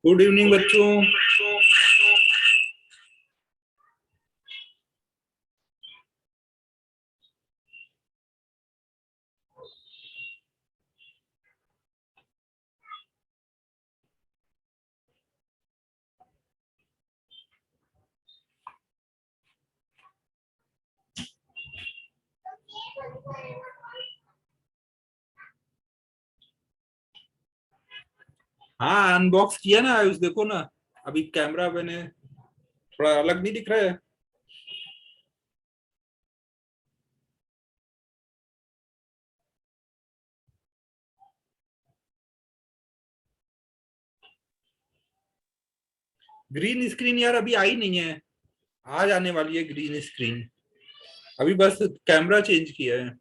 Good evening बच्चों। हाँ, unbox किया ना आयुष, देखो ना। अभी कैमरा मैंने थोड़ा अलग नहीं दिख रहा है? ग्रीन स्क्रीन यार अभी आई नहीं है। आज आने वाली है ग्रीन स्क्रीन। अभी बस कैमरा चेंज किया है।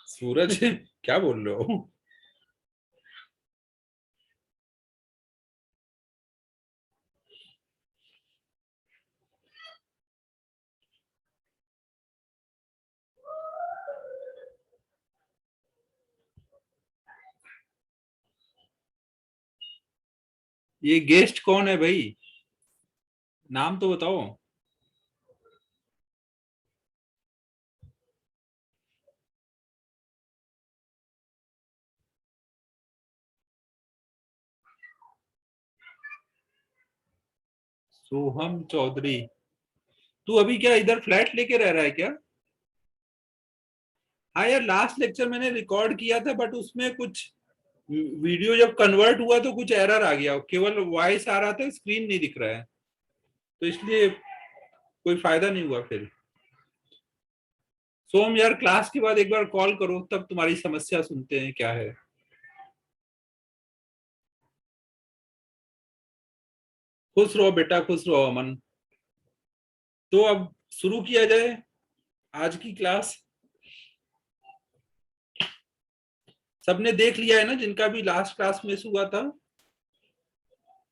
सूरज क्या बोल रहे हो? ये गेस्ट कौन है भाई? नाम तो बताओ। सोहम चौधरी। तू अभी क्या इधर फ्लैट लेके रह रहा है क्या? हाँ यार, लास्ट लेक्चर मैंने रिकॉर्ड किया था बट उसमें कुछ वीडियो जब कन्वर्ट हुआ तो कुछ एरर आ गया, केवल वॉइस आ रहा था, स्क्रीन नहीं दिख रहा है। तो इसलिए कोई फायदा नहीं हुआ फिर। सोम यार, क्लास के बाद एक बार कॉल करो, तब तुम्हारी समस्या सुनते हैं क्या है। खुश रहो बेटा, खुश रहो अमन। तो अब शुरू किया जाए आज की क्लास। सबने देख लिया है ना, जिनका भी लास्ट क्लास मिस हुआ था?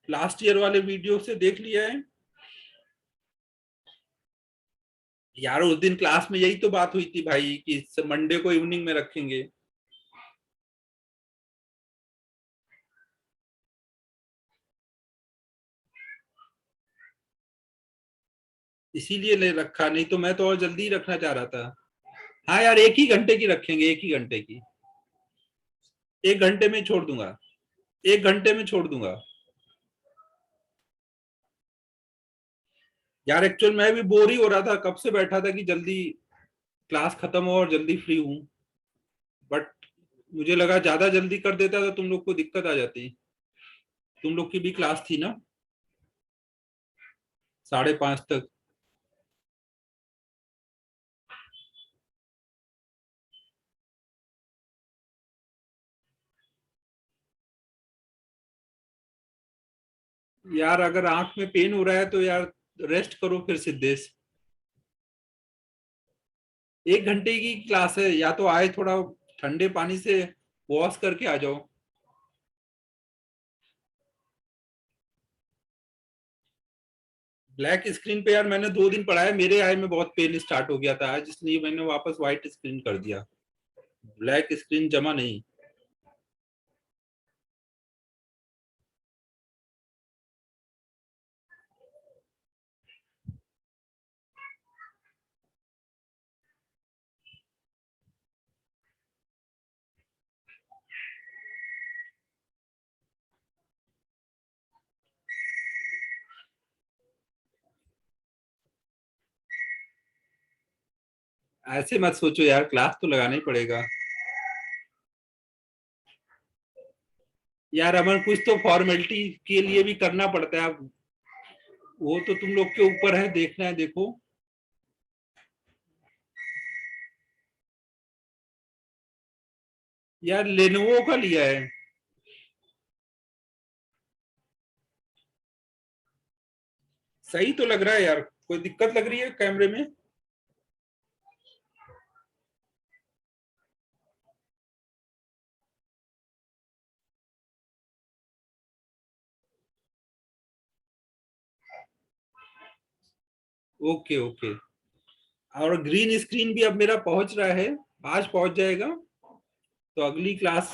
लास्ट ईयर वाले वीडियो से देख लिया है? यार उस दिन क्लास में यही तो बात हुई थी भाई कि मंडे को इवनिंग में रखेंगे। इसीलिए ले रखा, नहीं तो मैं तो और जल्दी रखना चाह रहा था। हाँ यार, एक ही घंटे की रखेंगे, एक ही घंटे की। एक घंटे में छोड़ दूंगा। एक घंटे में छोड़ दूंगा। यार एक्चुअल मैं भी बोर ही हो रहा था, कब से बैठा था कि जल्दी क्लास खत्म हो और जल्दी फ्री हूँ। बट मुझे लगा ज्यादा जल्दी कर देता तो तुम लोग को दिक्कत आ जाती। तुम लोग की भी क्लास थी ना, 5:30 तक। यार अगर आंख में पेन हो रहा है तो यार रेस्ट करो फिर सिद्धेश। एक घंटे की क्लास है, या तो आए थोड़ा ठंडे पानी से वॉश करके आ जाओ। ब्लैक स्क्रीन पे यार मैंने 2 दिन पढ़ा है, मेरे आई में बहुत पेन स्टार्ट हो गया था आज, इसलिए मैंने वापस व्हाइट स्क्रीन कर दिया। ब्लैक स्क्रीन जमा नहीं। ऐसे मत सोचो यार, क्लास तो लगाना ही पड़ेगा यार। अमन कुछ तो फॉर्मेलिटी के लिए भी करना पड़ता है। अब वो तो तुम लोग के ऊपर है, देखना है। देखो यार, लेनोवो का लिया है। सही तो लग रहा है यार। कोई दिक्कत लग रही है कैमरे में? Okay okay. और ग्रीन स्क्रीन भी अब मेरा पहुंच रहा है, आज पहुंच जाएगा। तो अगली क्लास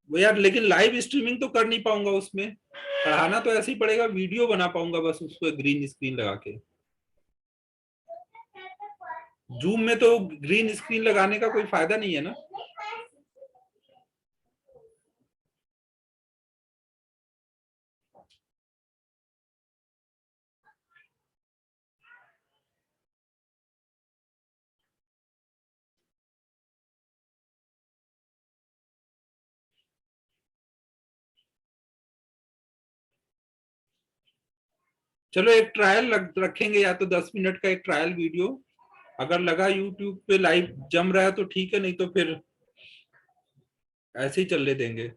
वो यार, लेकिन लाइव स्ट्रीमिंग तो कर नहीं पाऊंगा उसमें। पढ़ाना तो ऐसे ही पड़ेगा, वीडियो बना पाऊंगा बस उसको ग्रीन स्क्रीन लगा के। जूम में तो ग्रीन स्क्रीन लगाने का कोई फायदा नहीं है ना। चलो एक ट्रायल रखेंगे, या तो 10 मिनट का एक ट्रायल वीडियो। अगर लगा यूट्यूब पे लाइव जम रहा है तो ठीक है, नहीं तो फिर ऐसे ही चलने देंगे।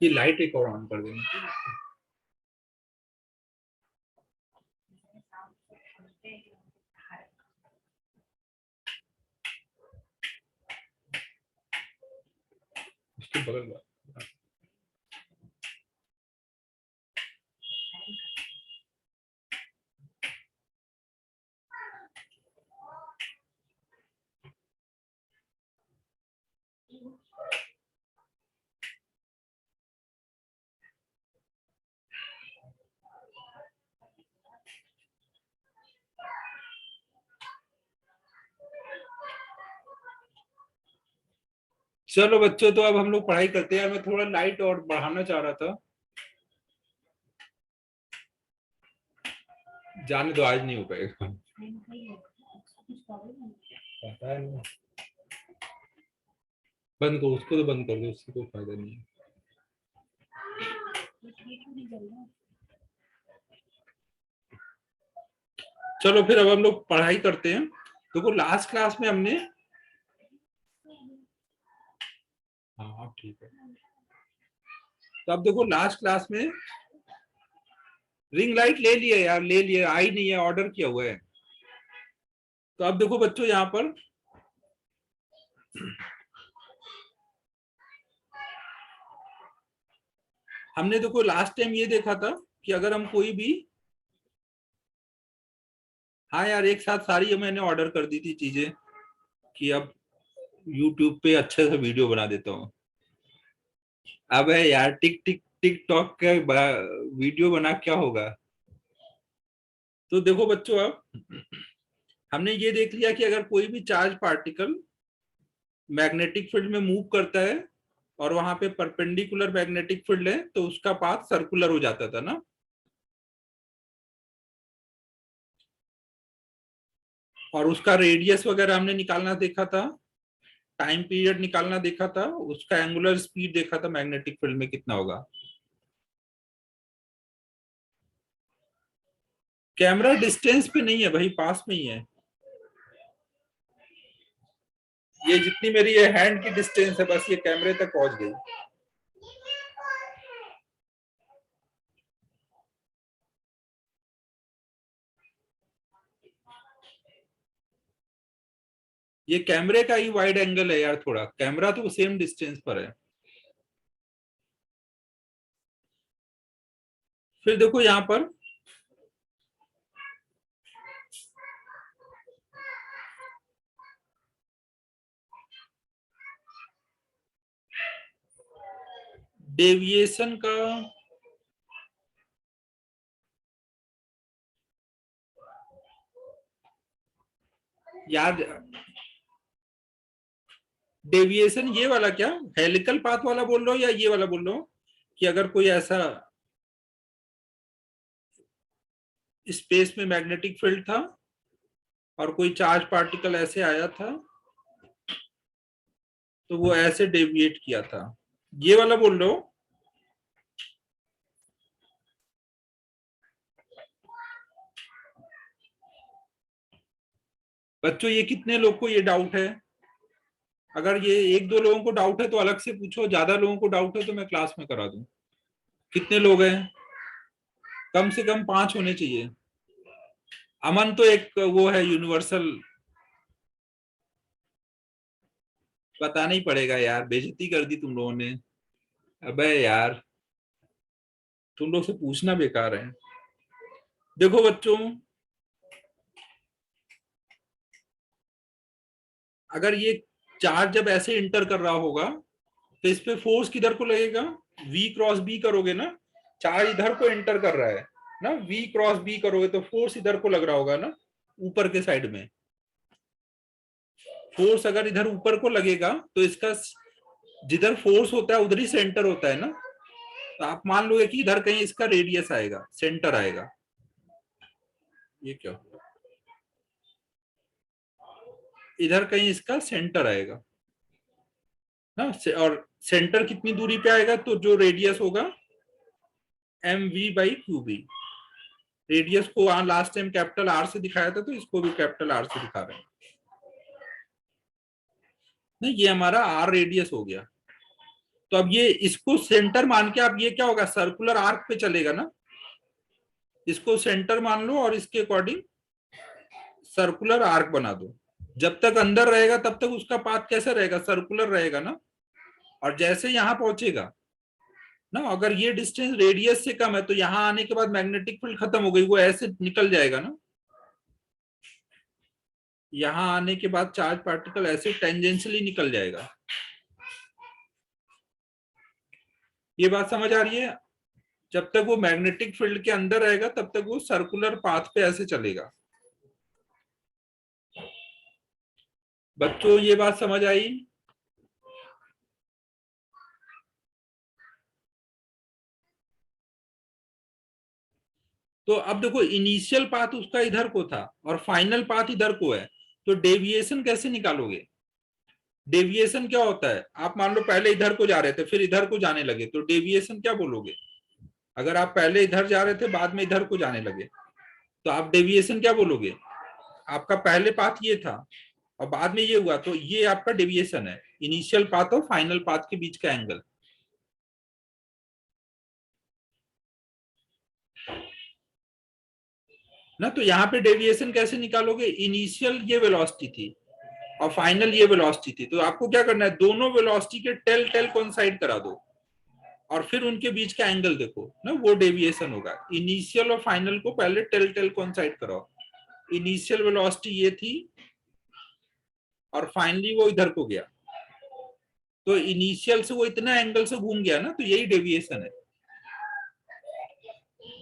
ये लाइट एक और ऑन कर देंगे। उसके बगल में। चलो बच्चों, तो अब हम लोग पढ़ाई करते हैं। मैं थोड़ा लाइट और बढ़ाना चाह रहा था। जाने दो, आज नहीं हो पाएगा। पता है नहीं। बंद करो उसको, तो बंद कर दो, उससे कोई फायदा नहीं है। चलो फिर अब हम लोग पढ़ाई करते हैं। देखो लास्ट क्लास में हमने, हाँ हाँ ठीक है। तो अब देखो लास्ट क्लास में रिंग लाइट ले लिए यार, ले लिए, आई नहीं है, ऑर्डर किया हुआ है। तो अब देखो बच्चों, यहाँ पर हमने देखो लास्ट टाइम ये देखा था कि अगर हम कोई भी, हाँ यार एक साथ सारी मैंने ऑर्डर कर दी थी चीजें, कि अब यूट्यूब पे अच्छे से वीडियो बना देता हूँ। अब है यार, टिक टिक टिक टॉक का वीडियो बना क्या होगा। तो देखो बच्चों, अब हमने ये देख लिया कि अगर कोई भी चार्ज पार्टिकल मैग्नेटिक फील्ड में मूव करता है और वहां पे परपेंडिकुलर मैग्नेटिक फील्ड है, तो उसका पाथ सर्कुलर हो जाता था ना। और उसका रेडियस वगैरह हमने निकालना देखा था, टाइम पीरियड निकालना देखा था, उसका एंगुलर स्पीड देखा था मैग्नेटिक फील्ड में कितना होगा। कैमरा डिस्टेंस पे नहीं है भाई, पास में ही है। ये जितनी मेरी ये हैंड की डिस्टेंस है, बस ये कैमरे तक पहुंच गई। ये कैमरे का ही वाइड एंगल है यार, थोड़ा कैमरा तो सेम डिस्टेंस पर है। फिर देखो यहाँ पर डेविएशन का, यार डेविएशन ये वाला क्या, हेलिकल पाथ वाला बोल रहे हो या ये वाला बोल रहे हो, कि अगर कोई ऐसा, स्पेस में मैग्नेटिक फील्ड था और कोई चार्ज पार्टिकल ऐसे आया था, तो वो ऐसे डेविएट किया था। ये वाला बोल रहे हो? बच्चों ये कितने लोग को ये डाउट है? अगर ये एक दो लोगों को डाउट है तो अलग से पूछो, ज्यादा लोगों को डाउट है तो मैं क्लास में करा दूं। कितने लोग हैं? कम से कम 5 होने चाहिए। अमन तो एक वो है यूनिवर्सल, बताना ही पड़ेगा यार, बेइज्जती कर दी तुम लोगों ने। अबे यार, तुम लोग से पूछना बेकार है। देखो बच्चों, अगर ये चार्ज जब ऐसे इंटर कर रहा होगा तो इस पे फोर्स किधर को लगेगा? V क्रॉस B करोगे ना, चार्ज इधर को एंटर कर रहा है ना, V क्रॉस B करोगे तो फोर्स इधर को लग रहा होगा ना, ऊपर के साइड में। फोर्स अगर इधर ऊपर को लगेगा तो इसका जिधर फोर्स होता है उधर ही सेंटर होता है ना। तो आप मान लोगे कि इधर कहीं इसका रेडियस आएगा, सेंटर आएगा। ये क्या हुआ? इधर कहीं इसका सेंटर आएगा ना, और सेंटर कितनी दूरी पे आएगा? तो जो रेडियस होगा mv/qb। रेडियस को लास्ट टाइम कैपिटल आर से दिखाया था, तो इसको भी कैपिटल आर से दिखा रहे हैं। नहीं, ये हमारा आर रेडियस हो गया। तो अब ये इसको सेंटर मान के आप, ये क्या होगा, सर्कुलर आर्क पे चलेगा ना। इसको सेंटर मान लो और इसके अकॉर्डिंग सर्कुलर आर्क बना दो। जब तक अंदर रहेगा तब तक उसका पाथ कैसा रहेगा? सर्कुलर रहेगा ना। और जैसे यहां पहुंचेगा ना, अगर ये डिस्टेंस रेडियस से कम है तो यहां आने के बाद मैग्नेटिक फील्ड खत्म हो गई, वो ऐसे निकल जाएगा ना। यहां आने के बाद चार्ज पार्टिकल ऐसे टेंजेंशियली निकल जाएगा। ये बात समझ आ रही है? जब तक वो मैग्नेटिक फील्ड के अंदर रहेगा तब तक वो सर्कुलर पाथ पे ऐसे चलेगा। बच्चों ये बात समझ आई? तो अब देखो, इनिशियल पाथ उसका इधर को था और फाइनल पाथ इधर को है, तो डेविएशन कैसे निकालोगे? डेविएशन क्या होता है? आप मान लो पहले इधर को जा रहे थे फिर इधर को जाने लगे, तो डेविएशन क्या बोलोगे? अगर आप पहले इधर जा रहे थे बाद में इधर को जाने लगे, तो आप डेविएशन क्या बोलोगे? आपका पहले पाथ ये था और बाद में ये हुआ, तो ये आपका डेविएशन है, इनिशियल पाथ और फाइनल पाथ के बीच का एंगल ना। तो यहाँ पे डेविएशन कैसे निकालोगे? इनिशियल ये वेलोसिटी थी और फाइनल ये वेलोसिटी थी, तो आपको क्या करना है, दोनों वेलोसिटी के टेल टेल कोइंसाइड करा दो और फिर उनके बीच का एंगल देखो ना, वो डेविएशन होगा। इनिशियल और फाइनल को पहले टेल टेल कोइंसाइड कराओ। इनिशियल वेलोसिटी ये थी और फाइनली वो इधर को गया, तो इनिशियल से वो इतना एंगल से घूम गया ना, तो यही डेविएशन है।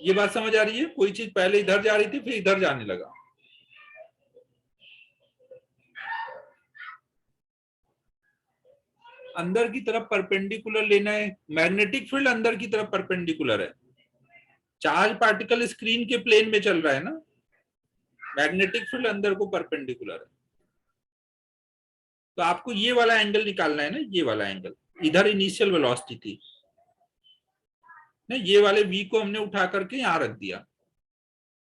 ये बात समझ आ रही है? कोई चीज पहले इधर जा रही थी फिर इधर जाने लगा। अंदर की तरफ परपेंडिकुलर लेना है, मैग्नेटिक फील्ड अंदर की तरफ परपेंडिकुलर है, चार्ज पार्टिकल स्क्रीन के प्लेन में चल रहा है ना, मैग्नेटिक फील्ड अंदर को परपेंडिकुलर है। तो आपको ये वाला एंगल निकालना है ना, ये वाला एंगल। इधर इनिशियल वेलोसिटी थी ना, ये वाले v को हमने उठा करके यहां रख दिया,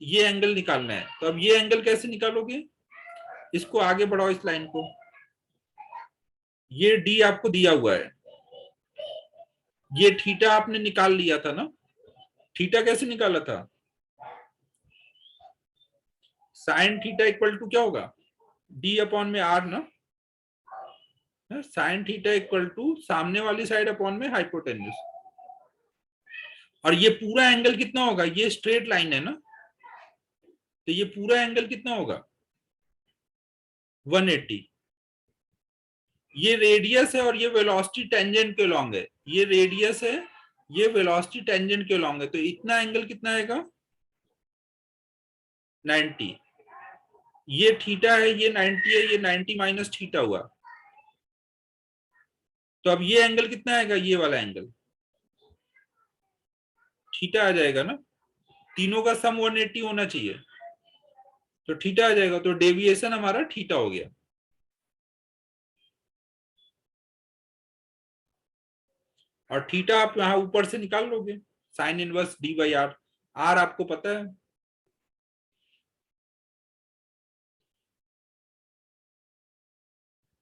ये एंगल निकालना है। तो अब ये एंगल कैसे निकालोगे? इसको आगे बढ़ाओ, इस लाइन को। ये d आपको दिया हुआ है, ये थीटा आपने निकाल लिया था ना। थीटा कैसे निकाला था? साइन थीटा इक्वल टू क्या होगा? d अपॉन में r ना। साइन थीटा इक्वल टू सामने वाली साइड अपॉन में हाइपोटेन्यूज। और ये पूरा एंगल कितना होगा? ये स्ट्रेट लाइन है ना, तो ये पूरा एंगल कितना होगा? 180। ये रेडियस है और ये वेलोसिटी टेंजेंट के लॉन्ग है, ये रेडियस है, ये वेलोसिटी टेंजेंट के लॉन्ग है, तो इतना एंगल कितना आएगा? 90। ये थीटा है, ये 90 है, ये 90 माइनस थीटा हुआ, तो अब ये एंगल कितना आएगा? ये वाला एंगल थीटा आ जाएगा ना। तीनों का सम 180 होना चाहिए, तो थीटा आ जाएगा, तो डेविएशन हमारा थीटा हो गया। और थीटा आप यहाँ ऊपर से निकाल लोगे, sine inverse D by R. R आपको पता है।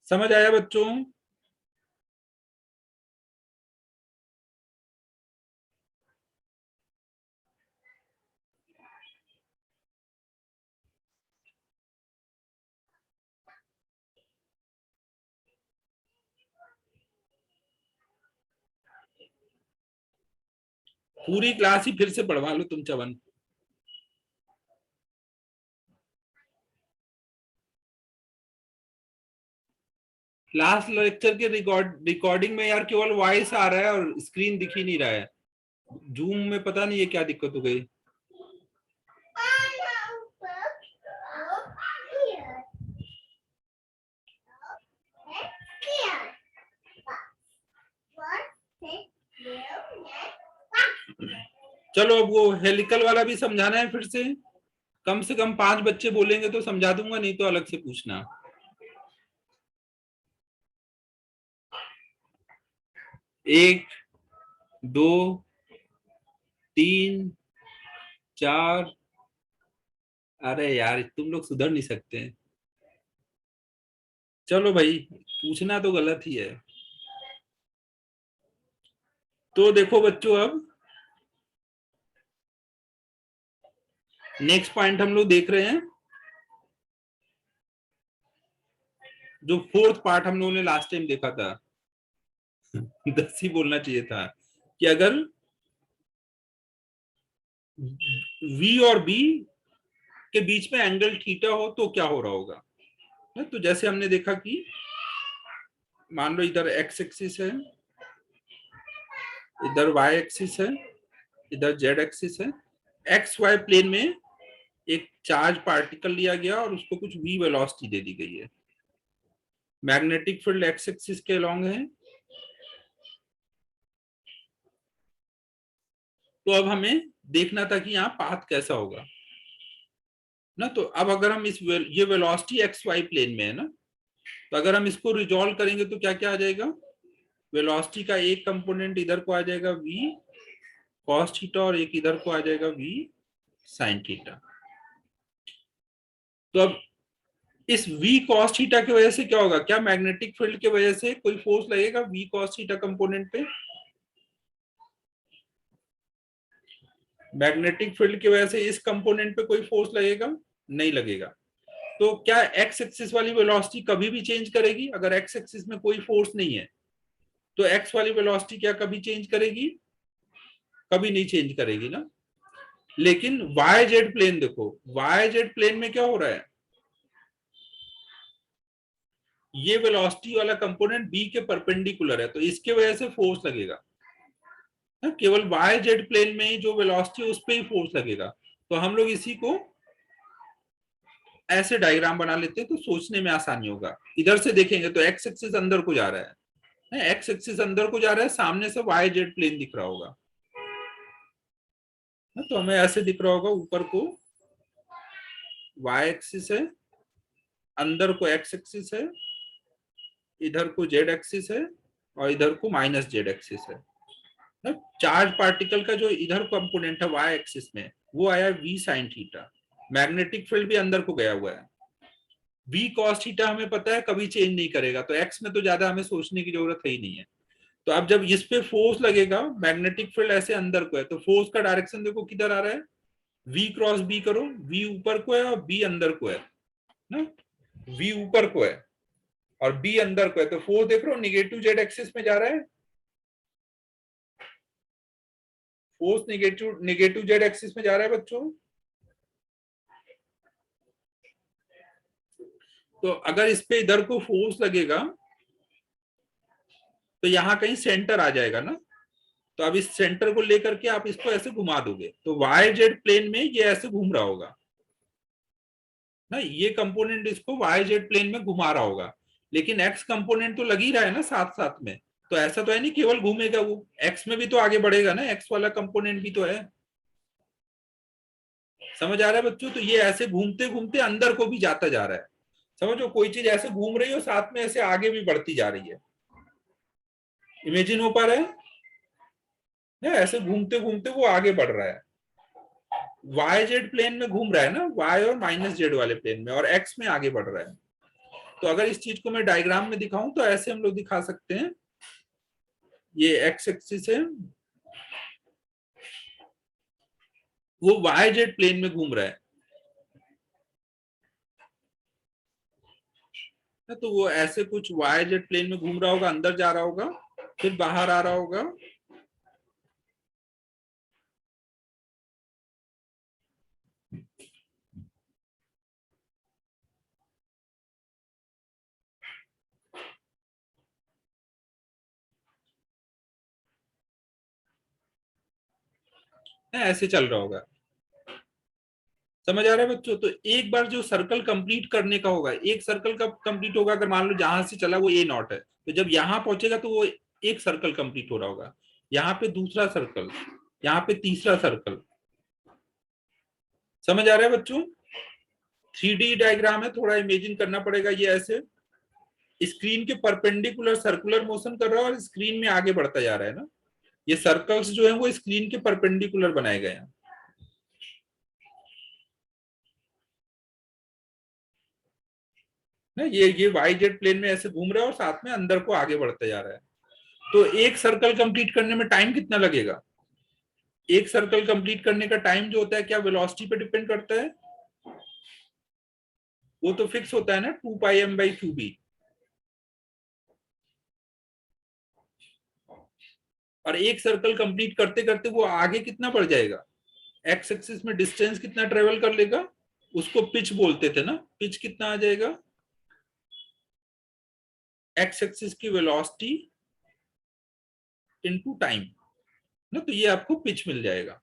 समझ आया बच्चों? पूरी क्लास ही फिर से पढ़वा लो तुम चवन। लास्ट लेक्चर के रिकॉर्डिंग में यार केवल वॉइस आ रहा है और स्क्रीन दिख ही नहीं रहा है। जूम में पता नहीं ये क्या दिक्कत हो गई। चलो अब वो हेलिकल वाला भी समझाना है फिर से कम 5 बच्चे बोलेंगे तो समझा दूंगा, नहीं तो अलग से पूछना। 1 2 3 4। अरे यार तुम लोग सुधर नहीं सकते। चलो भाई, पूछना तो गलत ही है। तो देखो बच्चों, अब नेक्स्ट पॉइंट हम लोग देख रहे हैं, जो फोर्थ पार्ट हम लोगों ने लास्ट टाइम देखा था। 10 ही बोलना चाहिए था कि अगर V और B के बीच में एंगल थीटा हो तो क्या हो रहा होगा। तो जैसे हमने देखा कि मान लो इधर x एक्सिस है, इधर y एक्सिस है, इधर z एक्सिस है। एक्स वाई प्लेन में एक चार्ज पार्टिकल लिया गया और उसको कुछ v वेलोसिटी दे दी गई है। मैग्नेटिक फील्ड x एक्सिस के अलोंग है। तो अब हमें देखना था कि यहाँ पाथ कैसा होगा ना। तो अब अगर हम ये वेलोसिटी एक्स वाई प्लेन में है ना, तो अगर हम इसको रिजॉल्व करेंगे तो क्या क्या आ जाएगा। वेलोसिटी का एक कंपोनेंट इधर को आ जाएगा v cos थीटा और एक इधर को आ जाएगा v sin थीटा। तो अब इस v cos थीटा की वजह से क्या होगा, क्या मैग्नेटिक फील्ड की वजह से कोई फोर्स लगेगा v cos थीटा कंपोनेंट पे। मैग्नेटिक फील्ड की वजह से इस कंपोनेंट पे कोई फोर्स लगेगा, नहीं लगेगा। तो क्या एक्स एक्सिस वाली वेलोसिटी कभी भी चेंज करेगी। अगर एक्स एक्सिस में कोई फोर्स नहीं है तो एक्स वाली वेलोसिटी क्या कभी चेंज करेगी, कभी नहीं चेंज करेगी ना। लेकिन वाई जेड प्लेन देखो, वाई जेड प्लेन में क्या हो रहा है, ये वेलोसिटी वाला कंपोनेंट बी के परपेंडिकुलर है, तो इसके वजह से फोर्स लगेगा ना। केवल वाई जेड प्लेन में ही जो वेलोसिटी है उस पर ही फोर्स लगेगा। तो हम लोग इसी को ऐसे डायग्राम बना लेते हैं तो सोचने में आसानी होगा। इधर से देखेंगे तो एक्स एक्सिस अंदर को जा रहा है, एक्स एक्सिस अंदर को जा रहा है, सामने से वाई जेड प्लेन दिख रहा होगा। तो हमें ऐसे दिख रहा होगा, ऊपर को वाई एक्सिस है, अंदर को एक्स एक्सिस है, इधर को जेड एक्सिस है और इधर को माइनस जेड एक्सिस है। चार्ज पार्टिकल का जो इधर कंपोनेंट है वाई एक्सिस में, वो आया v sine theta. Magnetic field भी अंदर को गया हुआ है। v cos थीटा हमें पता है कभी चेंज नहीं करेगा, तो x में तो ज्यादा हमें सोचने की जरूरत है ही नहीं है। तो अब जब इस पे फोर्स लगेगा, मैग्नेटिक फील्ड ऐसे अंदर को है, तो फोर्स का डायरेक्शन देखो किधर आ रहा है, v क्रॉस b करो, v ऊपर को है और b अंदर को है ना। v ऊपर को है और b अंदर को है, तो फोर्स देख रहे हो निगेटिव जेड एक्सिस में जा रहा है। Force negative negative Z axis में जा रहा है बच्चों। तो अगर इस पे इधर को फोर्स लगेगा तो यहाँ कहीं सेंटर आ जाएगा ना। तो अब इस सेंटर को लेकर के आप इसको ऐसे घुमा दोगे तो वाई जेड प्लेन में ये ऐसे घूम रहा होगा ना, ये कंपोनेंट इसको वाई जेड प्लेन में घुमा रहा होगा। लेकिन एक्स कंपोनेंट तो लग ही रहा है ना साथ साथ में। तो ऐसा तो है नहीं केवल घूमेगा, वो एक्स में भी तो आगे बढ़ेगा ना, एक्स वाला कंपोनेंट भी तो है। समझ आ रहा है बच्चों? तो ये ऐसे घूमते घूमते अंदर को भी जाता जा रहा है। समझो कोई चीज ऐसे घूम रही है और साथ में ऐसे आगे भी बढ़ती जा रही है। इमेजिन हो पा रहा है? ऐसे घूमते घूमते वो आगे बढ़ रहा है। वाई जेड प्लेन में घूम रहा है ना, वाई और माइनस जेड वाले प्लेन में, और एक्स में आगे बढ़ रहा है। तो अगर इस चीज को मैं डायग्राम में दिखाऊं तो ऐसे हम लोग दिखा सकते हैं। ये एक्स एक्सिस है, वो वाई जेड प्लेन में घूम रहा है। तो वो ऐसे कुछ वाई जेड प्लेन में घूम रहा होगा, अंदर जा रहा होगा, फिर बाहर आ रहा होगा। ऐसे चल रहा होगा। समझ आ रहा है बच्चों? तो एक बार जो सर्कल कंप्लीट करने का होगा, एक सर्कल कब कंप्लीट होगा? अगर मान लो जहां से चला वो ए नॉट है, तो जब यहां पहुंचेगा तो वो एक सर्कल कंप्लीट हो रहा होगा। यहाँ पे दूसरा सर्कल, यहाँ पे तीसरा सर्कल। समझ आ रहा है बच्चों? 3D डायग्राम है, थोड़ा इमेजिन करना पड़ेगा। ये ऐसे स्क्रीन के परपेंडिकुलर सर्कुलर मोशन कर रहा है और स्क्रीन में आगे बढ़ता जा रहा है ना। ये सर्कल्स जो है वो स्क्रीन के परपेंडिकुलर बनाए गए हैं ना। ये वाई जेड प्लेन में ऐसे घूम रहा है और साथ में अंदर को आगे बढ़ता जा रहा है। तो एक सर्कल कंप्लीट करने में टाइम कितना लगेगा? एक सर्कल कंप्लीट करने का टाइम जो होता है, क्या वेलोसिटी पे डिपेंड करता है? वो तो फिक्स होता है ना, 2πm/qb। और एक सर्कल कंप्लीट करते करते वो आगे कितना बढ़ जाएगा? एक्स एक्सिस में डिस्टेंस कितना ट्रेवल कर लेगा? उसको पिच बोलते थे ना। पिच कितना आ जाएगा? एक्स एक्सिस की वेलोसिटी इनटू टाइम ना। तो ये आपको पिच मिल जाएगा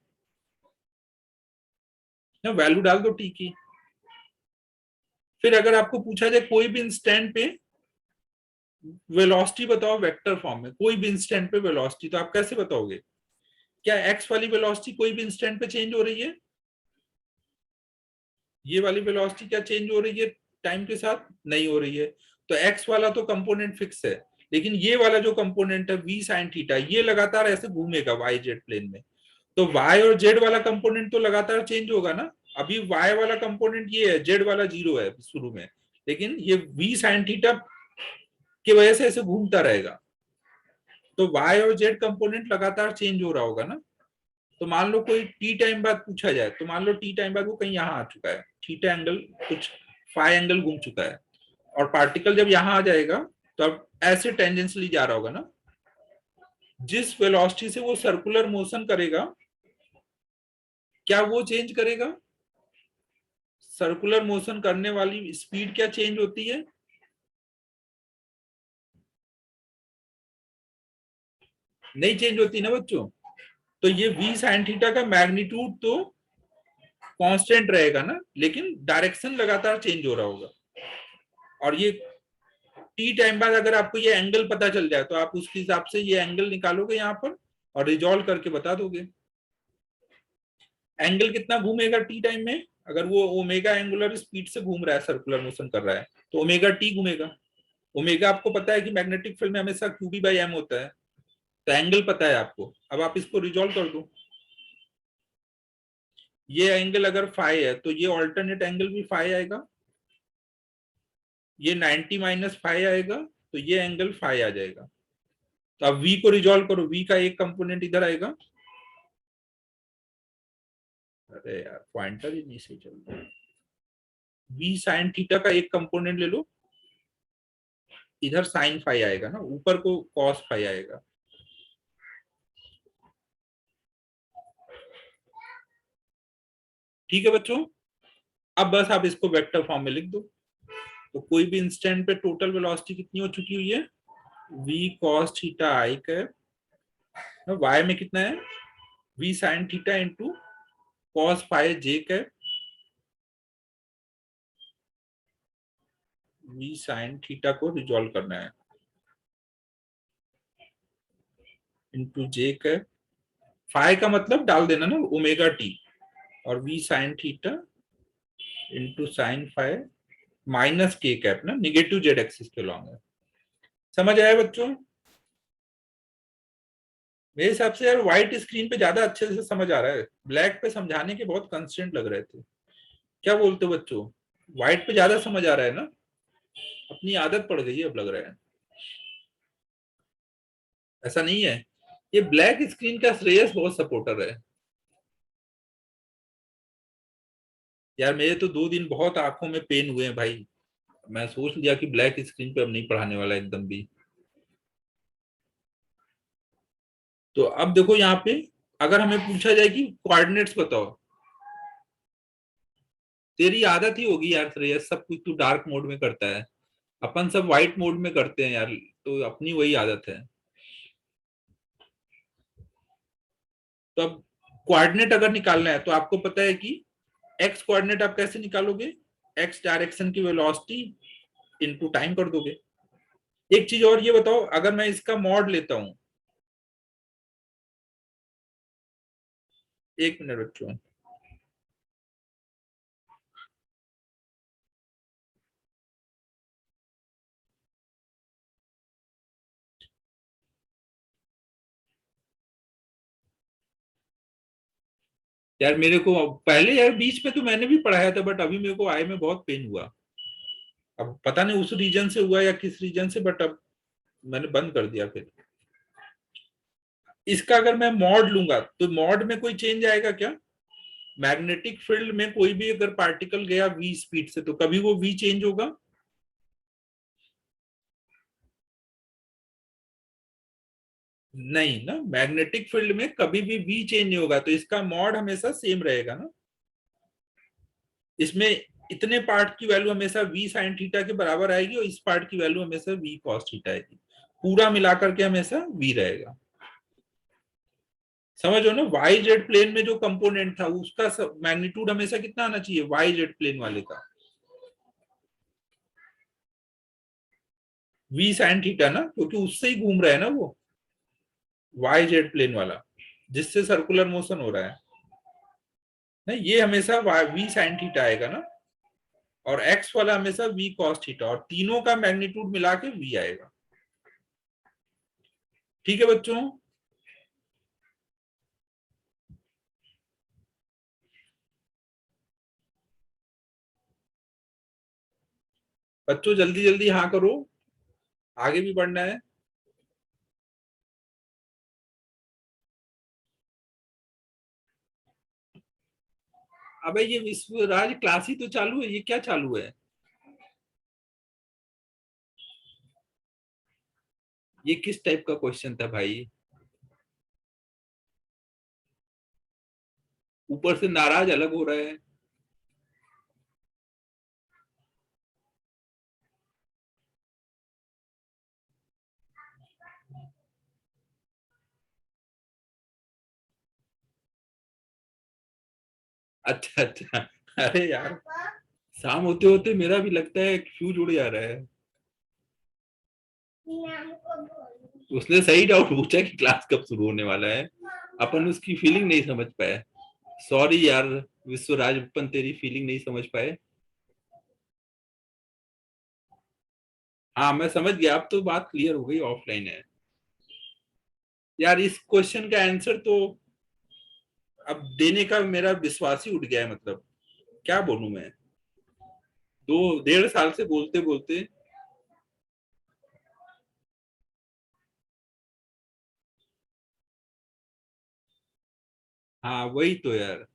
ना। वैल्यू डाल दो टी की। फिर अगर आपको पूछा जाए कोई भी इंस्टेंट पे वेलोसिटी बताओ वेक्टर फॉर्म में, कोई भी इंस्टेंट पे वेलोसिटी, तो आप कैसे बताओगे? क्या एक्स वाली वेलोसिटी कोई भी इंस्टेंट पे चेंज हो रही है? ये वाली वेलोसिटी क्या चेंज हो रही है टाइम के साथ? नहीं हो रही है। तो एक्स वाला तो कंपोनेंट फिक्स है, लेकिन ये वाला जो कंपोनेंट है वी साइन थीटा, ये लगातार ऐसे घूमेगा वाई जेड प्लेन में। तो वाई और जेड वाला कंपोनेंट तो लगातार चेंज होगा ना। अभी वाई वाला कंपोनेंट ये है, जेड वाला 0 है शुरू में, लेकिन ये वी साइन थीटा की वजह से ऐसे घूमता रहेगा। तो वाई और जेड कंपोनेंट लगातार चेंज हो रहा होगा ना। तो मान लो कोई टी टाइम बाद पूछा जाए, तो मान लो टी टाइम बाद वो कहीं यहाँ आ चुका है, थीटा एंगल कुछ फाई एंगल घूम चुका है, और पार्टिकल जब यहाँ आ जाएगा तो अब ऐसे टेंजेंशियली जा रहा होगा ना। जिस वेलोसिटी से वो सर्कुलर मोशन करेगा, क्या वो चेंज करेगा? सर्कुलर मोशन करने वाली स्पीड क्या चेंज होती है? नहीं चेंज होती ना बच्चों। तो ये v sin थीटा का मैग्नीट्यूड तो कांस्टेंट रहेगा ना, लेकिन डायरेक्शन लगातार चेंज हो रहा होगा। और ये टी टाइम बाद अगर आपको ये एंगल पता चल जाए तो आप उसके हिसाब से ये एंगल निकालोगे यहाँ पर और रिजॉल्व करके बता दोगे एंगल कितना घूमेगा टी टाइम में। अगर वो ओमेगा एंगुलर स्पीड से घूम रहा है, सर्कुलर मोशन कर रहा है, तो ओमेगा टी घूमेगा। ओमेगा आपको पता है कि मैग्नेटिक फील्ड में हमेशा QB/m होता है। तो एंगल पता है आपको, अब आप इसको रिजॉल्व कर दो। ये एंगल अगर फाई है तो ये ऑल्टरनेट एंगल भी फाई आएगा। ये 90 माइनस फाई आएगा, तो ये एंगल फाई आ जाएगा। तो अब v को रिजॉल्व करो, v का एक कंपोनेंट इधर आएगा। अरे यार पॉइंटर ही नहीं सही चल रहा है। v साइन थीटा का एक कंपोनेंट ले लो, इधर साइन फाई आएगा ना, ऊपर को कॉस फाई आएगा। ठीक है बच्चों। अब बस आप इसको वेक्टर फॉर्म में लिख दो। तो कोई भी इंस्टेंट पे टोटल वेलोसिटी कितनी हो चुकी हुई है? v cos theta I cap, y में कितना है? v sin theta into cos phi j cap, v sin theta को रिजॉल्व करना है इंटू j कैप। फाई का मतलब डाल देना ना ओमेगा टी। और v sin theta into sine five minus के कैप ना, निगेटिव जेड एक्सिस के लॉन्ग है। समझ आया बच्चों? मेरे हिसाब से यार व्हाइट स्क्रीन पे ज्यादा अच्छे से समझ आ रहा है, ब्लैक पे समझाने के बहुत कंस्ट्रेंट लग रहे थे। क्या बोलते हो बच्चों? व्हाइट पे ज्यादा समझ आ रहा है ना? अपनी आदत पड़ गई है अब लग रहा है। ऐसा नहीं है, ये ब्लैक स्क्रीन का श्रेयस बहुत सपोर्टर है यार। मेरे तो 2 दिन बहुत आंखों में पेन हुए हैं भाई। मैं सोच लिया कि ब्लैक स्क्रीन पे अब नहीं पढ़ाने वाला एकदम भी। तो अब देखो यहाँ पे, अगर हमें पूछा जाए कि कोऑर्डिनेट्स बताओ, तेरी आदत ही होगी यार श्रेयस, सब कुछ तू डार्क मोड में करता है, अपन सब व्हाइट मोड में करते हैं यार, तो अपनी वही आदत है। तो अब कोऑर्डिनेट अगर निकालना है तो आपको पता है कि एक्स कोऑर्डिनेट आप कैसे निकालोगे, एक्स डायरेक्शन की वेलोसिटी इनटू टाइम कर दोगे। एक चीज और ये बताओ, अगर मैं इसका मॉड लेता हूं, एक मिनट बच्चों, यार मेरे को पहले यार बीच में तो मैंने भी पढ़ाया था, बट अभी मेरे को आई में बहुत पेन हुआ। अब पता नहीं उस रीजन से हुआ या किस रीजन से, बट अब मैंने बंद कर दिया फिर। इसका अगर मैं मॉड लूंगा तो मॉड में कोई चेंज आएगा क्या? मैग्नेटिक फील्ड में कोई भी अगर पार्टिकल गया v स्पीड से तो कभी वो v चेंज होगा? नहीं ना, मैग्नेटिक फील्ड में कभी भी v चेंज नहीं होगा, तो इसका मॉड हमेशा सेम रहेगा ना। इसमें इतने पार्ट की वैल्यू हमेशा v साइन थीटा के बराबर आएगी और इस पार्ट की वैल्यू हमेशा v कॉस थीटा आएगी, पूरा मिलाकर के हमेशा v रहेगा। समझो ना, वाई जेड प्लेन में जो कंपोनेंट था उसका मैग्नीट्यूड हमेशा कितना आना चाहिए वाई जेड प्लेन वाले का, v साइन थीटा ना, क्योंकि उससे ही घूम रहा है ना वो वाई जेड प्लेन वाला, जिससे सर्कुलर मोशन हो रहा है ना, ये हमेशा v साइन थीटा आएगा ना, और x वाला हमेशा v cos थीटा, और तीनों का मैग्नीट्यूड मिला के v आएगा। ठीक है बच्चों? बच्चों जल्दी जल्दी हाँ करो, आगे भी बढ़ना है। अबे ये विश्वराज क्लास ही तो चालू है, ये क्या चालू है? ये किस टाइप का क्वेश्चन था भाई? ऊपर से नाराज अलग हो रहा है। अच्छा अच्छा। अरे यार, शाम होते होते मेरा भी लगता है फ्यूज उड़ जा रहा है। उसने सही डाउट पूछा कि क्लास कब शुरू होने वाला है, अपन उसकी फीलिंग नहीं समझ पाए। सॉरी यार विश्वराज, अपन तेरी फीलिंग नहीं समझ पाए। हाँ मैं समझ गया, अब तो बात क्लियर हो गई, ऑफलाइन है। यार इस क्वेश्चन का आंसर तो अब देने का मेरा विश्वास ही उठ गया है, मतलब क्या बोलूं मैं, 2 1.5 साल से बोलते बोलते। हाँ वही तो यार।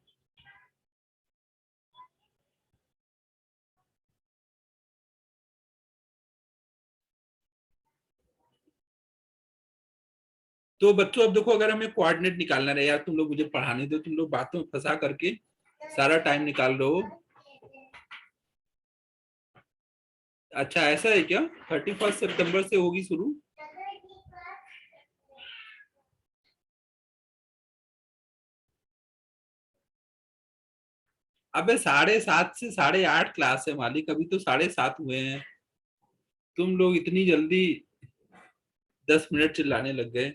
तो बच्चों अब देखो, अगर हमें कोऑर्डिनेट निकालना रहे यार, तुम लोग मुझे पढ़ाने दो, तुम लोग बातों में फंसा करके सारा टाइम निकाल रहे हो। अच्छा ऐसा है क्या, 31 सितंबर से होगी शुरू? अबे 7:30 से 8:30 क्लास है मालिक, अभी तो 7:30 हुए हैं। तुम लोग इतनी जल्दी 10 मिनट चिल्लाने लग गए,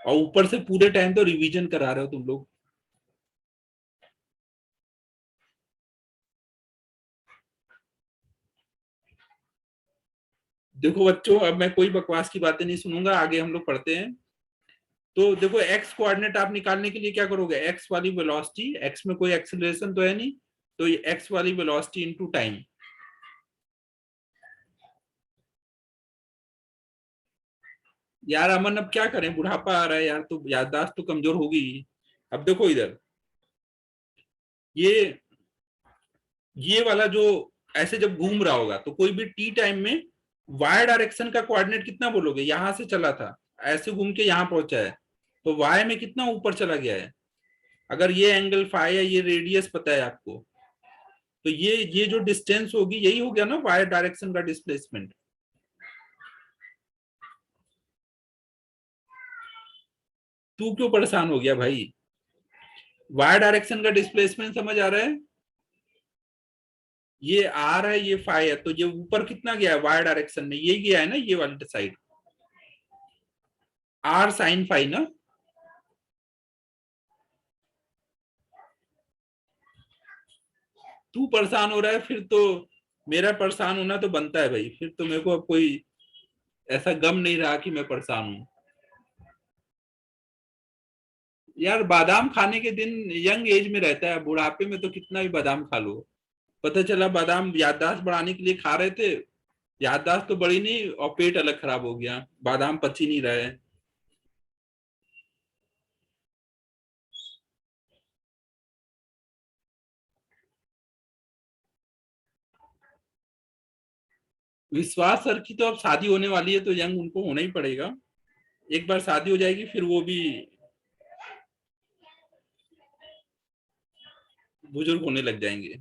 और ऊपर से पूरे टाइम तो रिवीजन करा रहे हो तुम लोग। देखो बच्चों, अब मैं कोई बकवास की बातें नहीं सुनूंगा, आगे हम लोग पढ़ते हैं। तो देखो, एक्स कोऑर्डिनेट आप निकालने के लिए क्या करोगे, एक्स वाली वेलोसिटी, एक्स में कोई एक्सेलरेशन तो है नहीं, तो ये एक्स वाली वेलोसिटी इनटू टाइम। यार अमन, अब क्या करें, बुढ़ापा आ रहा है यार, तो याददाश्त तो कमजोर होगी ही। अब देखो इधर, ये ये वाला जो ऐसे जब घूम रहा होगा, तो कोई भी टी टाइम में वाई डायरेक्शन का कोऑर्डिनेट कितना बोलोगे, यहां से चला था, ऐसे घूम के यहां पहुंचा है, तो वाई में कितना ऊपर चला गया है। अगर ये एंगल फाई है, ये रेडियस पता है आपको, तो ये जो डिस्टेंस होगी, यही हो गया ना वाई डायरेक्शन का डिस्प्लेसमेंट। तू क्यों परेशान हो गया भाई, वाई डायरेक्शन का डिस्प्लेसमेंट समझ आ रहा है, ये आर है, ये फाई है, तो ये ऊपर कितना गया है वाई डायरेक्शन में, ये गया है ना ये वाली साइड, आर साइन फाई ना। तू परेशान हो रहा है, फिर तो मेरा परेशान होना तो बनता है भाई, फिर तो मेरे को अब कोई ऐसा गम नहीं रहा कि मैं परेशान हूँ। यार बादाम खाने के दिन यंग एज में रहता है, बुढ़ापे में तो कितना भी बादाम खा लो। पता चला बादाम याददाश्त बढ़ाने के लिए खा रहे थे, याददाश्त तो बढ़ी नहीं और पेट अलग खराब हो गया, बादाम पच ही नहीं रहा है। विश्वास सर की तो अब शादी होने वाली है, तो यंग उनको होना ही पड़ेगा, एक बार शादी हो जाएगी फिर वो भी बुजुर्ग होने लग जाएंगे।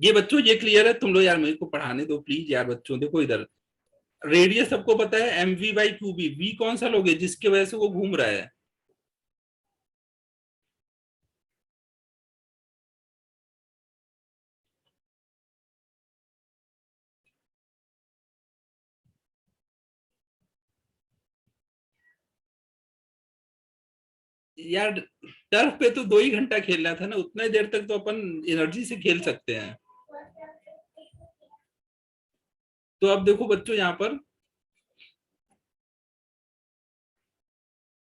ये बच्चों ये क्लियर है, तुम लोग यार मेरे को पढ़ाने दो प्लीज यार, बच्चों देखो इधर, रेडियस सबको पता है M V by Q B, V कौन सा लोगे जिसके वजह से वो घूम रहा है। यार टर्फ पे तो 2 ही घंटा खेलना था ना, उतने देर तक तो अपन एनर्जी से खेल सकते हैं। तो अब देखो बच्चों यहाँ पर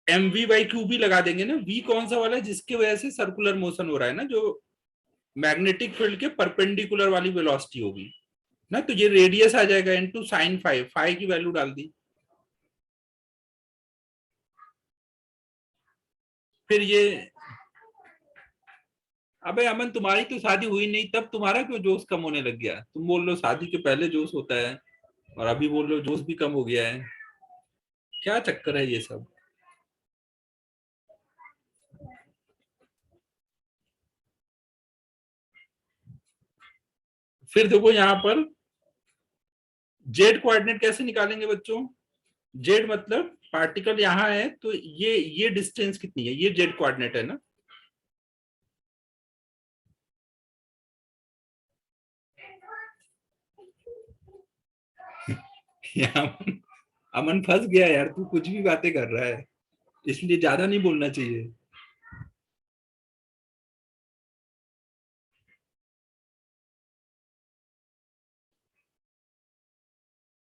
M V by Q B लगा देंगे ना, वी कौन सा वाला है जिसकी वजह से सर्कुलर मोशन हो रहा है ना, जो मैग्नेटिक फील्ड के परपेंडिकुलर वाली वेलोसिटी होगी ना, तो ये रेडियस आ जाएगा इनटू साइन फाइव, फाइव की वैल्यू डाल दी। फिर ये, अबे अमन तुम्हारी तो शादी हुई नहीं, तब तुम्हारा क्यों जोश कम होने लग गया, तुम बोल लो शादी के पहले जोश होता है, और अभी बोल लो जोश भी कम हो गया है, क्या चक्कर है ये सब। फिर देखो यहाँ पर जेड कोऑर्डिनेट कैसे निकालेंगे बच्चों, जेड मतलब पार्टिकल यहाँ है, तो ये डिस्टेंस कितनी है, ये जेड कोऑर्डिनेट है ना। अमन, अमन फंस गया यार, तू कुछ भी बातें कर रहा है, इसलिए ज्यादा नहीं बोलना चाहिए।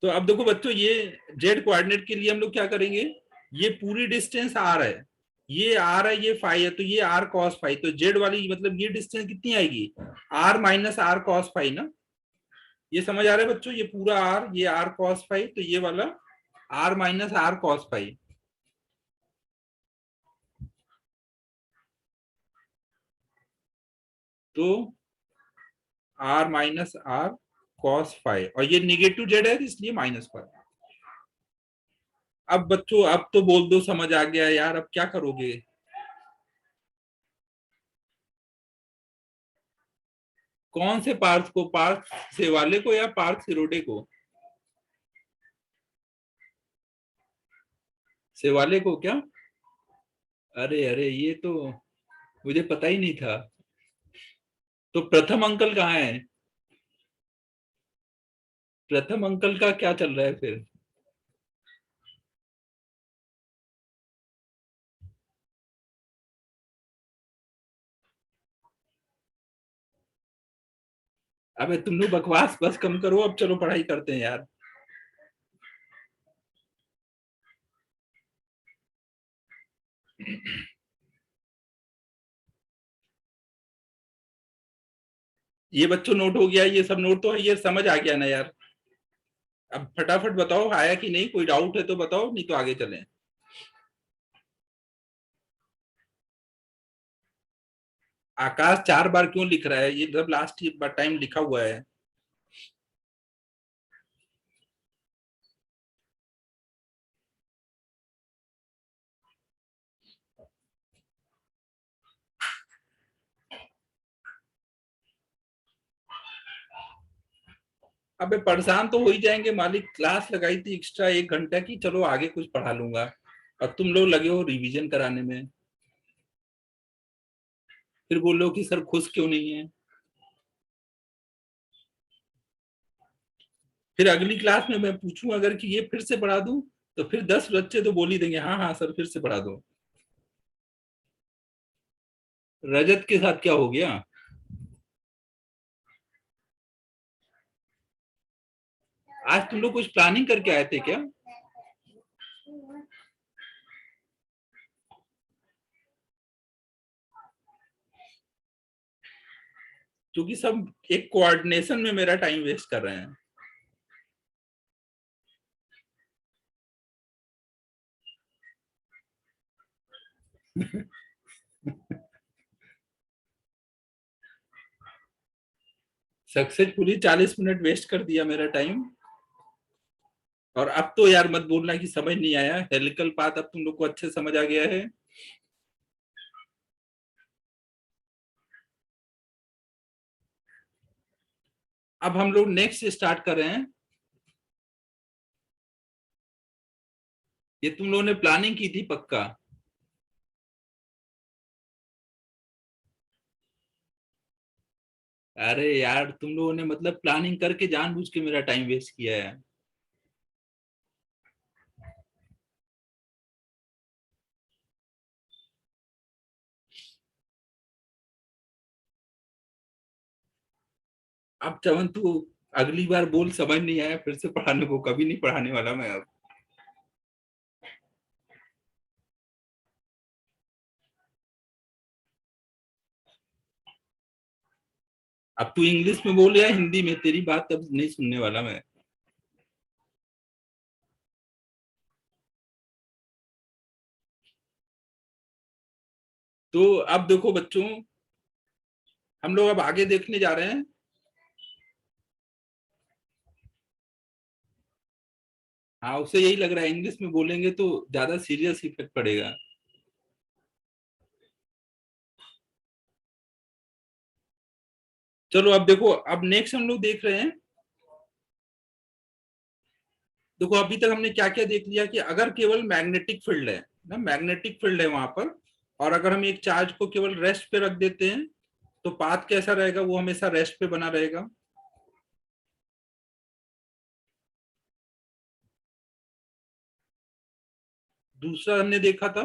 तो अब देखो बच्चों, ये जेड कोऑर्डिनेट के लिए हम लोग क्या करेंगे, ये पूरी डिस्टेंस आर है, ये आर है, ये फाई है, तो ये आर कॉस फाई, तो जेड वाली मतलब ये डिस्टेंस कितनी आएगी, R minus R cos phi ना। ये समझ आ रहा है बच्चों, ये पूरा आर, ये आर कॉस फाई, तो ये वाला R minus R cos phi, तो R minus R cos phi, और ये निगेटिव जेड है इसलिए माइनस फाई। अब बच्चों अब तो बोल दो समझ आ गया यार, अब क्या करोगे। कौन से पार्थ को, पार्थ सेवाले को या पार्थ सिरोडे को, सेवाले को क्या, अरे अरे ये तो मुझे पता ही नहीं था। तो प्रथम अंकल कहाँ है, प्रथम अंकल का क्या चल रहा है फिर। अबे तुम लोग बकवास बस कम करो, अब चलो पढ़ाई करते हैं यार। ये बच्चों नोट हो गया, ये सब नोट तो है, ये समझ आ गया ना यार। अब फटाफट बताओ आया कि नहीं, कोई डाउट है तो बताओ, नहीं तो आगे चलें। आकाश 4 बार क्यों लिख रहा है? ये जब लास्ट टाइम लिखा हुआ है। अबे परेशान तो हो ही जाएंगे, मालिक क्लास लगाई थी एक्स्ट्रा 1 घंटा की, चलो आगे कुछ पढ़ा लूंगा, और तुम लोग लगे हो रिवीजन कराने में। फिर बोलो कि सर खुश क्यों नहीं है। फिर अगली क्लास में मैं पूछूं अगर कि ये फिर से पढ़ा दूं, तो फिर 10 बच्चे तो बोल ही देंगे हाँ हाँ सर फिर से पढ़ा दो। रजत के साथ क्या हो गया? आज तुम लोग कुछ प्लानिंग करके आए थे क्या? क्योंकि सब एक कोऑर्डिनेशन में मेरा टाइम वेस्ट कर रहे हैं। सक्सेसफुली 40 मिनट वेस्ट कर दिया मेरा टाइम। और अब तो यार मत बोलना कि समझ नहीं आया, हेलिकल पाथ अब तुम लोग को अच्छे समझ आ गया है। अब हम लोग नेक्स्ट स्टार्ट कर रहे हैं। ये तुम लोगों ने प्लानिंग की थी पक्का? अरे यार तुम लोगों ने मतलब प्लानिंग करके जानबूझ के मेरा टाइम वेस्ट किया है। अब चवन तू अगली बार बोल समझ नहीं आया फिर से पढ़ाने को, कभी नहीं पढ़ाने वाला मैं अब। अब तू इंग्लिश में बोल या हिंदी में, तेरी बात अब नहीं सुनने वाला मैं। तो अब देखो बच्चों, हम लोग अब आगे देखने जा रहे हैं। हाँ उसे यही लग रहा है इंग्लिश में बोलेंगे तो ज्यादा सीरियस इफेक्ट पड़ेगा। चलो अब देखो, अब नेक्स्ट हम लोग देख रहे हैं। देखो अभी तक हमने क्या क्या देख लिया कि अगर केवल मैग्नेटिक फील्ड है ना, मैग्नेटिक फील्ड है वहां पर, और अगर हम एक चार्ज को केवल रेस्ट पे रख देते हैं तो पाथ कैसा रहेगा, वो हमेशा रेस्ट पे बना रहेगा। दूसरा हमने देखा था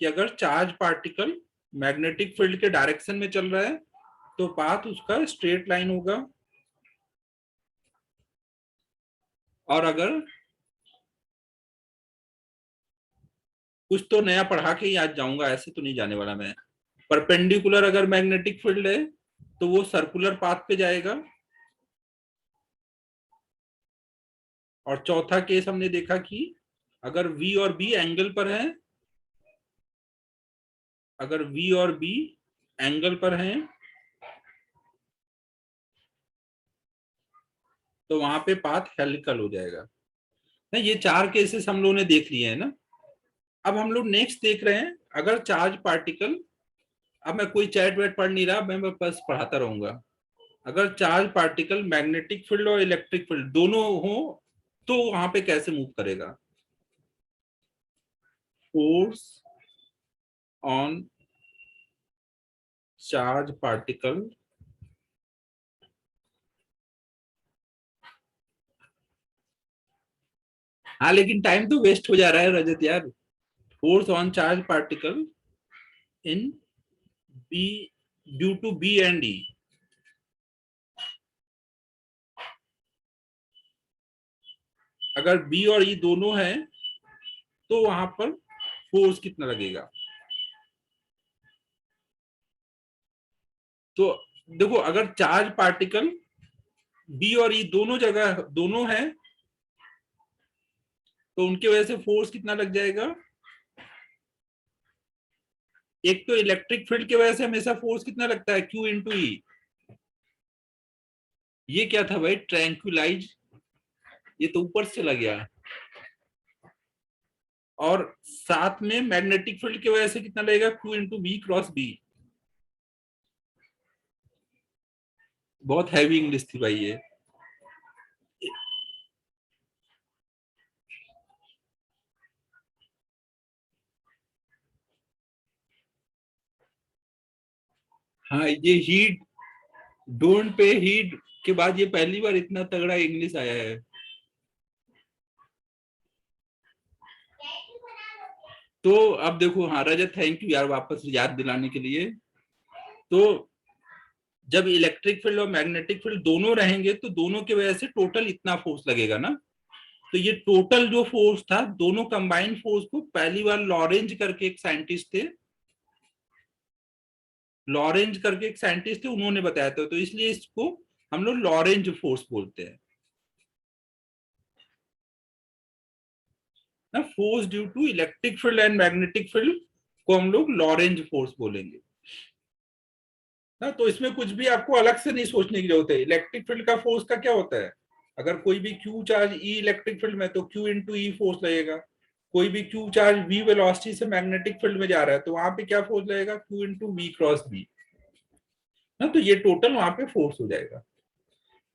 कि अगर चार्ज पार्टिकल मैग्नेटिक फील्ड के डायरेक्शन में चल रहा है तो पाथ उसका स्ट्रेट लाइन होगा। और अगर कुछ तो नया पढ़ा के ही आज जाऊंगा, ऐसे तो नहीं जाने वाला मैं। परपेंडिकुलर अगर मैग्नेटिक फील्ड है तो वो सर्कुलर पाथ पे जाएगा। और चौथा केस हमने देखा कि अगर V और B एंगल पर है, अगर V और B एंगल पर हैं तो वहां पे पाथ हेलिकल हो जाएगा ना। ये 4 केसेस हम लोगों ने देख लिए हैं ना। अब हम लोग नेक्स्ट देख रहे हैं, अगर चार्ज पार्टिकल, अब मैं कोई चैट वैट पढ़ नहीं रहा, मैं बस पढ़ाता रहूंगा। अगर चार्ज पार्टिकल मैग्नेटिक फील्ड और इलेक्ट्रिक फील्ड दोनों हो तो वहां पे कैसे मूव करेगा? फोर्स ऑन चार्ज पार्टिकल, हाँ लेकिन टाइम तो वेस्ट हो जा रहा है रजत यार। Force on charge particle in B, due to B and E. अगर बी और ई दोनों है तो वहां पर फोर्स कितना लगेगा। तो देखो, अगर चार्ज पार्टिकल बी और ई दोनों जगह दोनों है तो उनके वजह से फोर्स कितना लग जाएगा। एक तो इलेक्ट्रिक फील्ड की वजह से हमेशा फोर्स कितना लगता है, क्यू इंटू ई। ये क्या था भाई, ट्रैंक्विलाइज, ये तो ऊपर से चला गया। और साथ में मैग्नेटिक फील्ड की वजह से कितना लगेगा, Q into B cross B. बहुत हैवी इंग्लिश थी भाई ये। हाँ, ये हीट, डोंट पे हीट के बाद ये पहली बार इतना तगड़ा इंग्लिश आया है। तो अब देखो, हाँ रजत, थैंक यू यार वापस याद दिलाने के लिए। तो जब इलेक्ट्रिक फील्ड और मैग्नेटिक फील्ड दोनों रहेंगे तो दोनों की वजह से टोटल इतना फोर्स लगेगा ना। तो ये टोटल जो फोर्स था, दोनों कंबाइंड फोर्स को पहली बार लॉरेंज करके एक साइंटिस्ट थे, लॉरेंज करके एक साइंटिस्ट थे, उन्होंने बताया था। तो इसलिए इसको हम लोग लॉरेंज फोर्स बोलते हैं ना। Force due to electric field and magnetic field को हम लोग लॉरेंज फोर्स बोलेंगे ना। तो इसमें कुछ भी आपको अलग से नहीं सोचने की जरूरत है। इलेक्ट्रिक फील्ड का फोर्स का क्या होता है, अगर कोई भी क्यू चार्ज ई इलेक्ट्रिक फील्ड में, तो क्यू इंटू ई फोर्स लगेगा। कोई भी क्यू चार्ज वी वेलोसिटी से मैग्नेटिक फील्ड में जा रहा है तो वहां पे क्या फोर्स लगेगा, Q into V cross B ना। तो ये टोटल वहां पे फोर्स हो जाएगा।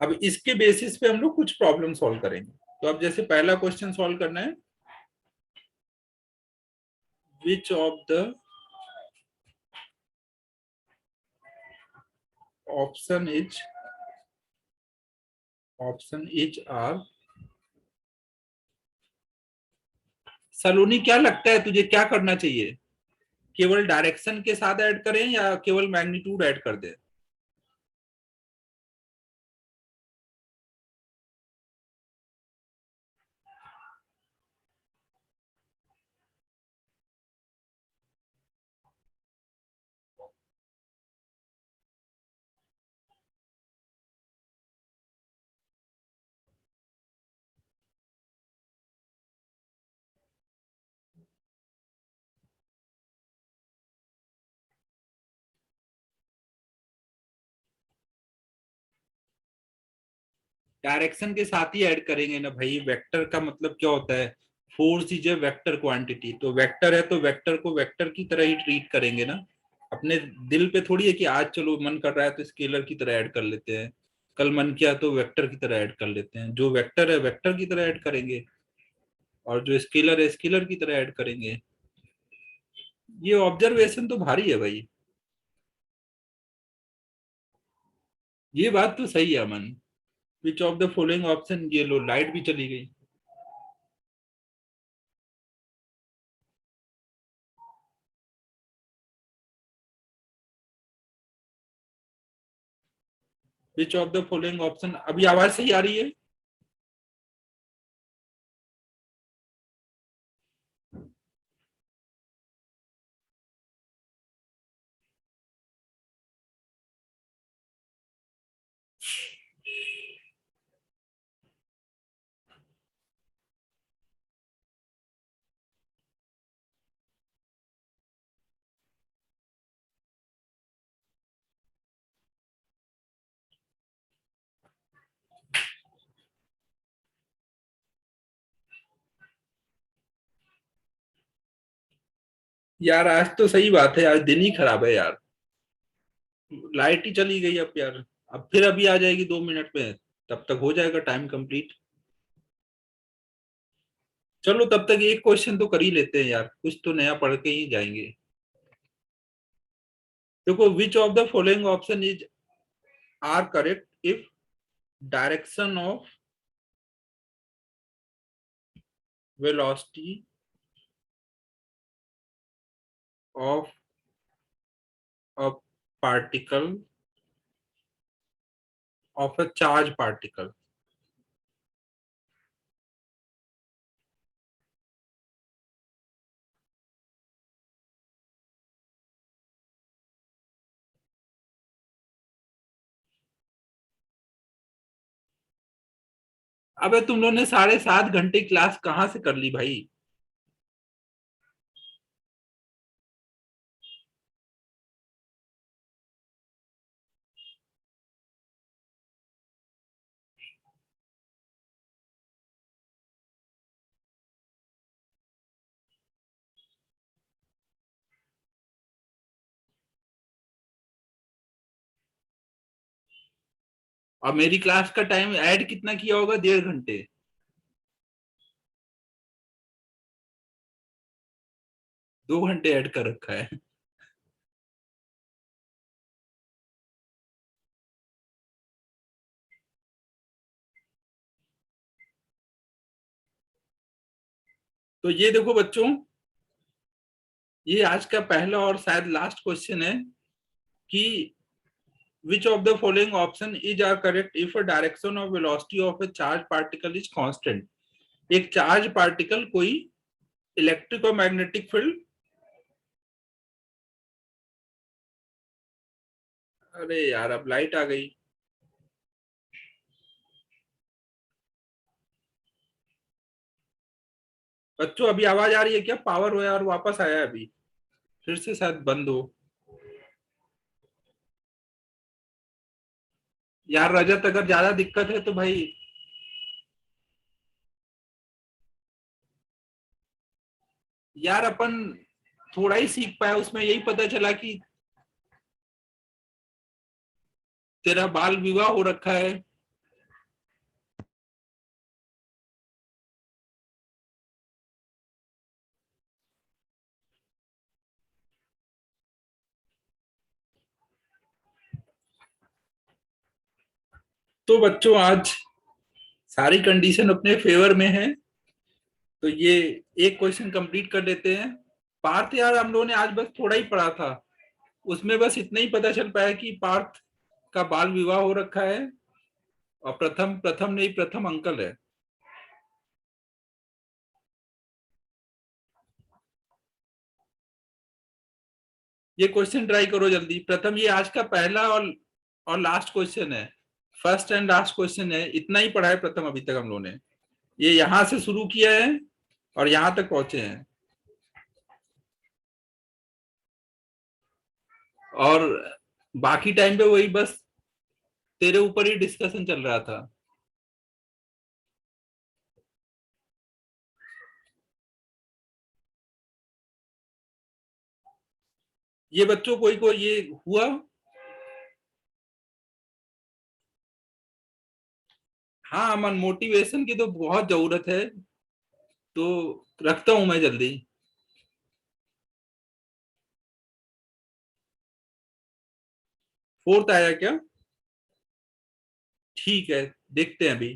अब इसके बेसिस पे हम लोग कुछ प्रॉब्लम सॉल्व करेंगे। तो अब जैसे पहला क्वेश्चन सॉल्व करना है, which of the option is R. Saloni, क्या लगता है तुझे, क्या करना चाहिए, केवल डायरेक्शन के साथ ऐड करें या केवल मैग्नीट्यूड ऐड कर दें। डायरेक्शन के साथ ही ऐड करेंगे ना भाई। वेक्टर का मतलब क्या होता है, force is a vector quantity. तो वेक्टर है तो वेक्टर को वेक्टर की तरह ही ट्रीट करेंगे ना। अपने दिल पे थोड़ी है कि आज चलो मन कर रहा है तो स्केलर की तरह ऐड कर लेते हैं, कल मन किया तो वेक्टर की तरह ऐड कर लेते हैं। जो वेक्टर है वेक्टर की तरह ऐड करेंगे, और जो स्केलर है स्केलर की तरह ऐड करेंगे। ये ऑब्जर्वेशन तो भारी है भाई। ये बात तो सही है Aman. Which of the following option, ये लो लाइट भी चली गई। Which of the following option, अभी आवाज सही आ रही है। यार आज तो सही बात है, आज दिन ही खराब है यार। लाइट ही चली गई अब यार। अब फिर अभी आ जाएगी 2 मिनट में, तब तक हो जाएगा टाइम कंप्लीट। चलो तब तक एक क्वेश्चन तो कर ही लेते हैं यार, कुछ तो नया पढ़ के ही जाएंगे। देखो, which of the following option is are correct if direction of velocity of a particle of a charge particle अबे तुम लोगों ने 7.5 घंटे क्लास कहाँ से कर ली भाई? और मेरी क्लास का टाइम ऐड कितना किया होगा? 1.5 घंटे। 2 घंटे ऐड कर रखा है। तो ये देखो बच्चों, ये आज का पहला और शायद लास्ट क्वेश्चन है कि which of the following option is are correct if a direction of velocity of a charged particle is constant? एक चार्ज पार्टिकल कोई इलेक्ट्रिक और मैग्नेटिक फील्ड, अरे यार अब लाइट आ गई। बच्चों अभी आवाज आ रही है क्या? पावर हो यार वापस आया है अभी, फिर से शायद बंद हो। यार रजत अगर ज्यादा दिक्कत है तो भाई, यार अपन थोड़ा ही सीख पाया, उसमें यही पता चला कि तेरा बाल विवाह हो रखा है। तो बच्चों आज सारी कंडीशन अपने फेवर में है, तो ये एक क्वेश्चन कंप्लीट कर लेते हैं। पार्थ यार हम लोगों ने आज बस थोड़ा ही पढ़ा था, उसमें बस इतना ही पता चल पाया कि पार्थ का बाल विवाह हो रखा है और प्रथम प्रथम नहीं प्रथम अंकल है। ये क्वेश्चन ट्राई करो जल्दी। प्रथम ये आज का पहला और लास्ट क्वेश्चन है, फर्स्ट एंड लास्ट क्वेश्चन है। इतना ही पढ़ा है प्रथम अभी तक हम लोगों ने। ये यहां से शुरू किया है और यहां तक पहुंचे हैं, और बाकी टाइम पे वही बस तेरे ऊपर ही डिस्कशन चल रहा था। ये बच्चों कोई को ये हुआ? हाँ अमन, मोटिवेशन की तो बहुत जरूरत है, तो रखता हूं मैं जल्दी। फोर्थ आया क्या? ठीक है, देखते हैं अभी।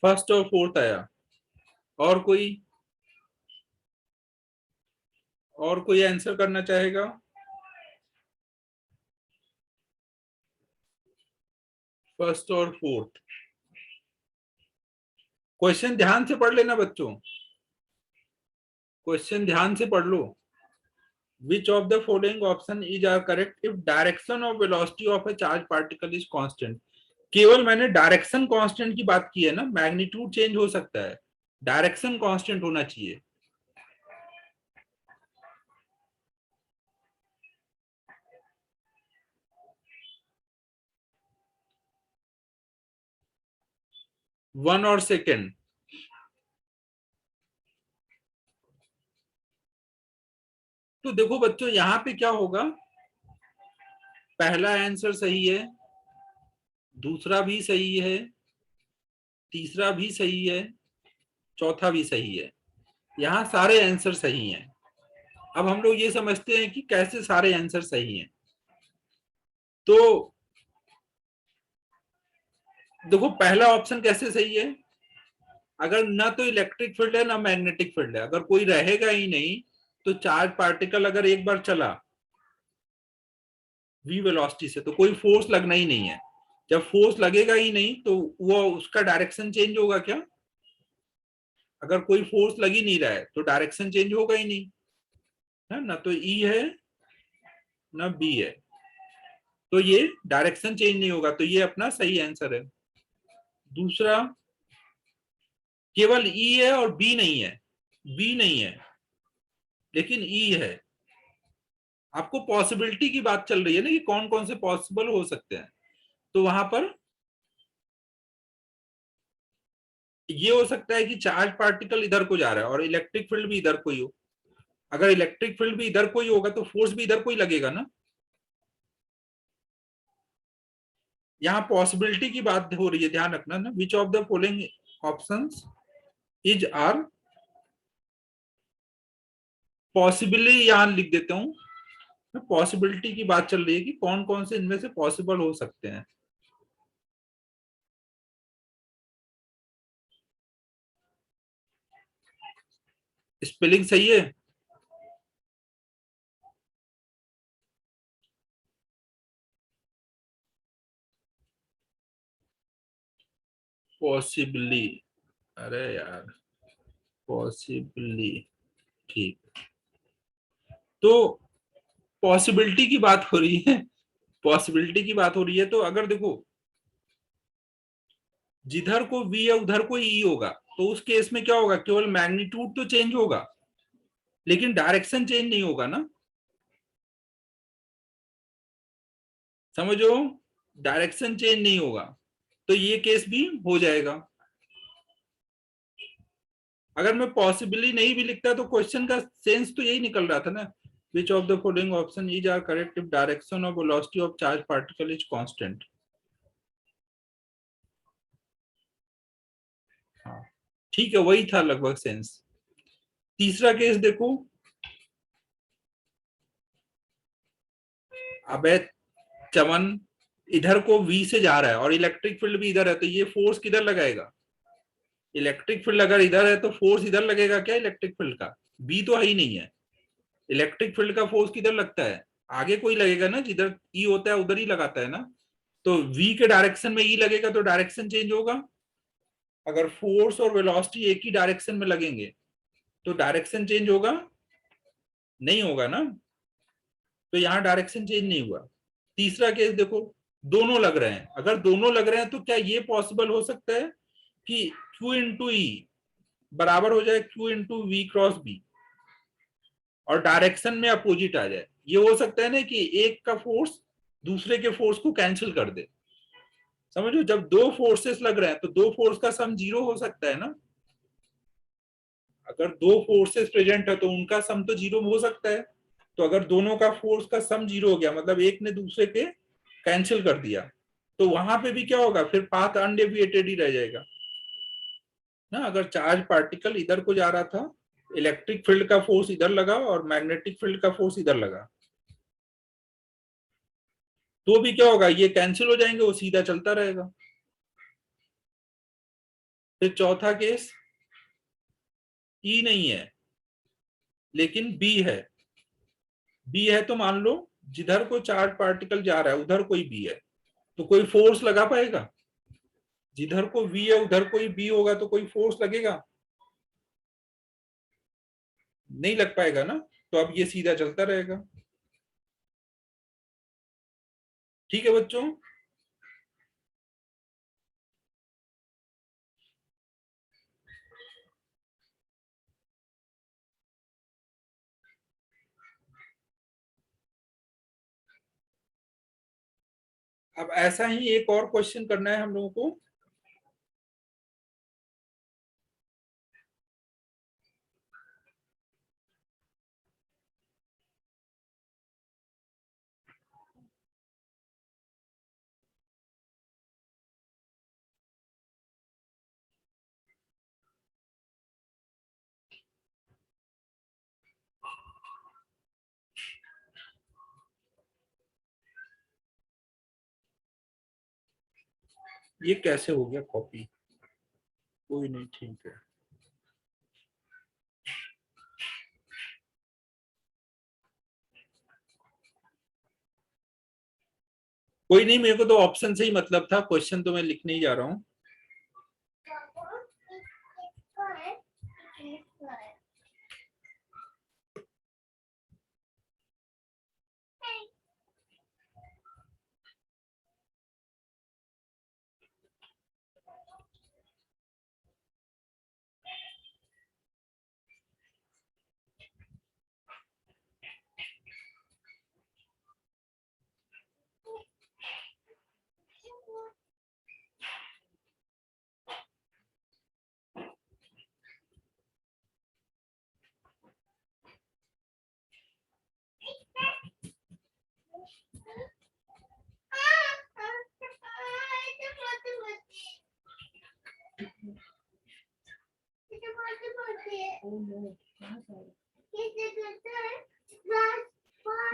फर्स्ट और फोर्थ आया। और कोई, और कोई आंसर करना चाहेगा? फर्स्ट और फोर्थ क्वेश्चन ध्यान से पढ़ लेना बच्चों, क्वेश्चन ध्यान से पढ़ लो। Which of the following option is are correct if direction of velocity of a charged particle is constant? केवल मैंने डायरेक्शन कांस्टेंट की बात की है ना, मैग्नीट्यूड चेंज हो सकता है, डायरेक्शन कांस्टेंट होना चाहिए। वन और सेकेंड। तो देखो बच्चों यहाँ पे क्या होगा, पहला आंसर सही है, दूसरा भी सही है, तीसरा भी सही है, चौथा भी सही है। यहाँ सारे आंसर सही हैं। अब हम लोग ये समझते हैं कि कैसे सारे आंसर सही हैं। तो देखो पहला ऑप्शन कैसे सही है, अगर ना तो इलेक्ट्रिक फील्ड है ना मैग्नेटिक फील्ड है, अगर कोई रहेगा ही नहीं, तो चार्ज पार्टिकल अगर एक बार चला वी वेलोसिटी से तो कोई फोर्स लगना ही नहीं है। जब फोर्स लगेगा ही नहीं तो वो उसका डायरेक्शन चेंज होगा क्या? अगर कोई फोर्स लग ही नहीं रहा है तो डायरेक्शन चेंज होगा ही नहीं, है ना? तो ई है ना बी है, तो ये डायरेक्शन चेंज नहीं होगा, तो ये अपना सही आंसर है। दूसरा केवल ई है और बी नहीं है, बी नहीं है लेकिन ई है। आपको पॉसिबिलिटी की बात चल रही है ना कि कौन कौन से पॉसिबल हो सकते हैं, तो वहां पर ये हो सकता है कि चार्ज पार्टिकल इधर को जा रहा है और इलेक्ट्रिक फील्ड भी इधर को ही हो। अगर इलेक्ट्रिक फील्ड भी इधर को ही होगा तो फोर्स भी इधर को ही लगेगा ना। यहाँ पॉसिबिलिटी की बात हो रही है, ध्यान रखना ना। Which of the following options is are possibly, यहां लिख देता हूं, पॉसिबिलिटी की बात चल रही है कि कौन कौन से इनमें से पॉसिबल हो सकते हैं। स्पेलिंग सही है? पॉसिबली, अरे यार, पॉसिबली, ठीक। तो पॉसिबिलिटी की बात हो रही है, पॉसिबिलिटी की बात हो रही है, तो अगर देखो जिधर को v है उधर को e होगा, तो उस केस में क्या होगा, केवल मैग्नीट्यूड तो चेंज होगा लेकिन डायरेक्शन चेंज नहीं होगा ना। समझो, डायरेक्शन चेंज नहीं होगा, तो ये केस भी हो जाएगा। अगर मैं पॉसिबली नहीं भी लिखता तो क्वेश्चन का सेंस तो यही निकल रहा था ना। Which of the following option is are correct if direction of velocity of charge particle is constant. हाँ, ठीक है, वही था लगभग सेंस। तीसरा केस देखो, अबे चमन, इधर को v से जा रहा है और इलेक्ट्रिक फील्ड भी इधर है, तो ये फोर्स किधर लगाएगा? इलेक्ट्रिक फील्ड अगर इधर है तो फोर्स इधर लगेगा क्या इलेक्ट्रिक फील्ड का? बी तो है ही नहीं है। इलेक्ट्रिक फील्ड का फोर्स किधर लगता है? आगे कोई लगेगा ना, जिधर ई होता है उधर ही लगाता है ना। तो वी के डायरेक्शन में ई लगेगा तो डायरेक्शन चेंज होगा। अगर फोर्स और वेलोसिटी एक ही डायरेक्शन में लगेंगे तो डायरेक्शन चेंज होगा? नहीं होगा ना। तो यहाँ डायरेक्शन चेंज नहीं हुआ। तीसरा केस देखो, दोनों लग रहे हैं। अगर दोनों लग रहे हैं तो क्या ये पॉसिबल हो सकता है कि Q इंटू ई बराबर हो जाए Q into V cross B और डायरेक्शन में अपोजिट आ जाए? ये हो सकता है ना कि एक का फोर्स दूसरे के फोर्स को कैंसिल कर दे। समझो, जब दो फोर्सेस लग रहे हैं तो दो फोर्स का सम जीरो हो सकता है ना। अगर दो फोर्सेस प्रेजेंट है तो उनका सम तो जीरो हो सकता है। तो अगर दोनों का फोर्स का सम जीरो हो गया मतलब एक ने दूसरे के कैंसिल कर दिया, तो वहां पे भी क्या होगा, फिर पाथ अनडेविएटेड ही रह जाएगा ना। अगर चार्ज पार्टिकल इधर को जा रहा था, इलेक्ट्रिक फील्ड का फोर्स इधर लगा और मैग्नेटिक फील्ड का फोर्स इधर लगा, तो भी क्या होगा, ये कैंसिल हो जाएंगे, वो सीधा चलता रहेगा। फिर चौथा केस, ई नहीं है लेकिन बी है। बी है तो मान लो जिधर को चार्ज पार्टिकल जा रहा है उधर कोई बी है, तो कोई फोर्स लगा पाएगा? जिधर को वी है उधर कोई बी होगा तो कोई फोर्स लगेगा? नहीं लग पाएगा ना। तो अब ये सीधा चलता रहेगा। ठीक है बच्चों। अब ऐसा ही एक और क्वेश्चन करना है हम लोगों को। ये कैसे हो गया कॉपी? कोई नहीं, ठीक है। कोई नहीं, मेरे को तो ऑप्शन से ही मतलब था, क्वेश्चन तो मैं लिखने ही जा रहा हूँ।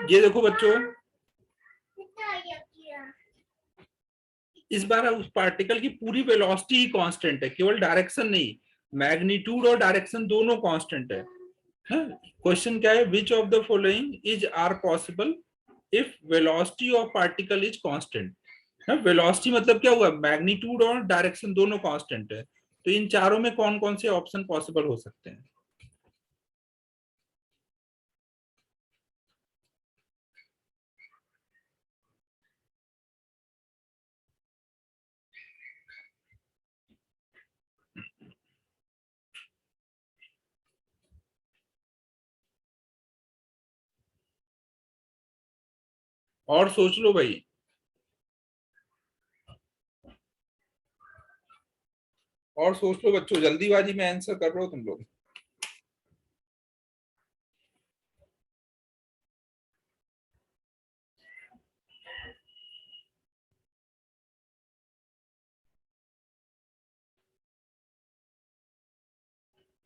ये देखो बच्चों, इस बार उस पार्टिकल की पूरी वेलोसिटी ही कांस्टेंट है, केवल डायरेक्शन नहीं, मैग्नीट्यूड और डायरेक्शन दोनों कांस्टेंट है। क्वेश्चन क्या है, which of the following is are possible if velocity of particle is constant. Velocity मतलब क्या हुआ, मैग्नीट्यूड और डायरेक्शन दोनों कांस्टेंट है, तो इन चारों में कौन कौन से ऑप्शन पॉसिबल हो सकते हैं। और सोच लो भाई, और सोच लो बच्चों, जल्दीबाजी में आंसर कर रहे हो तुम लोग।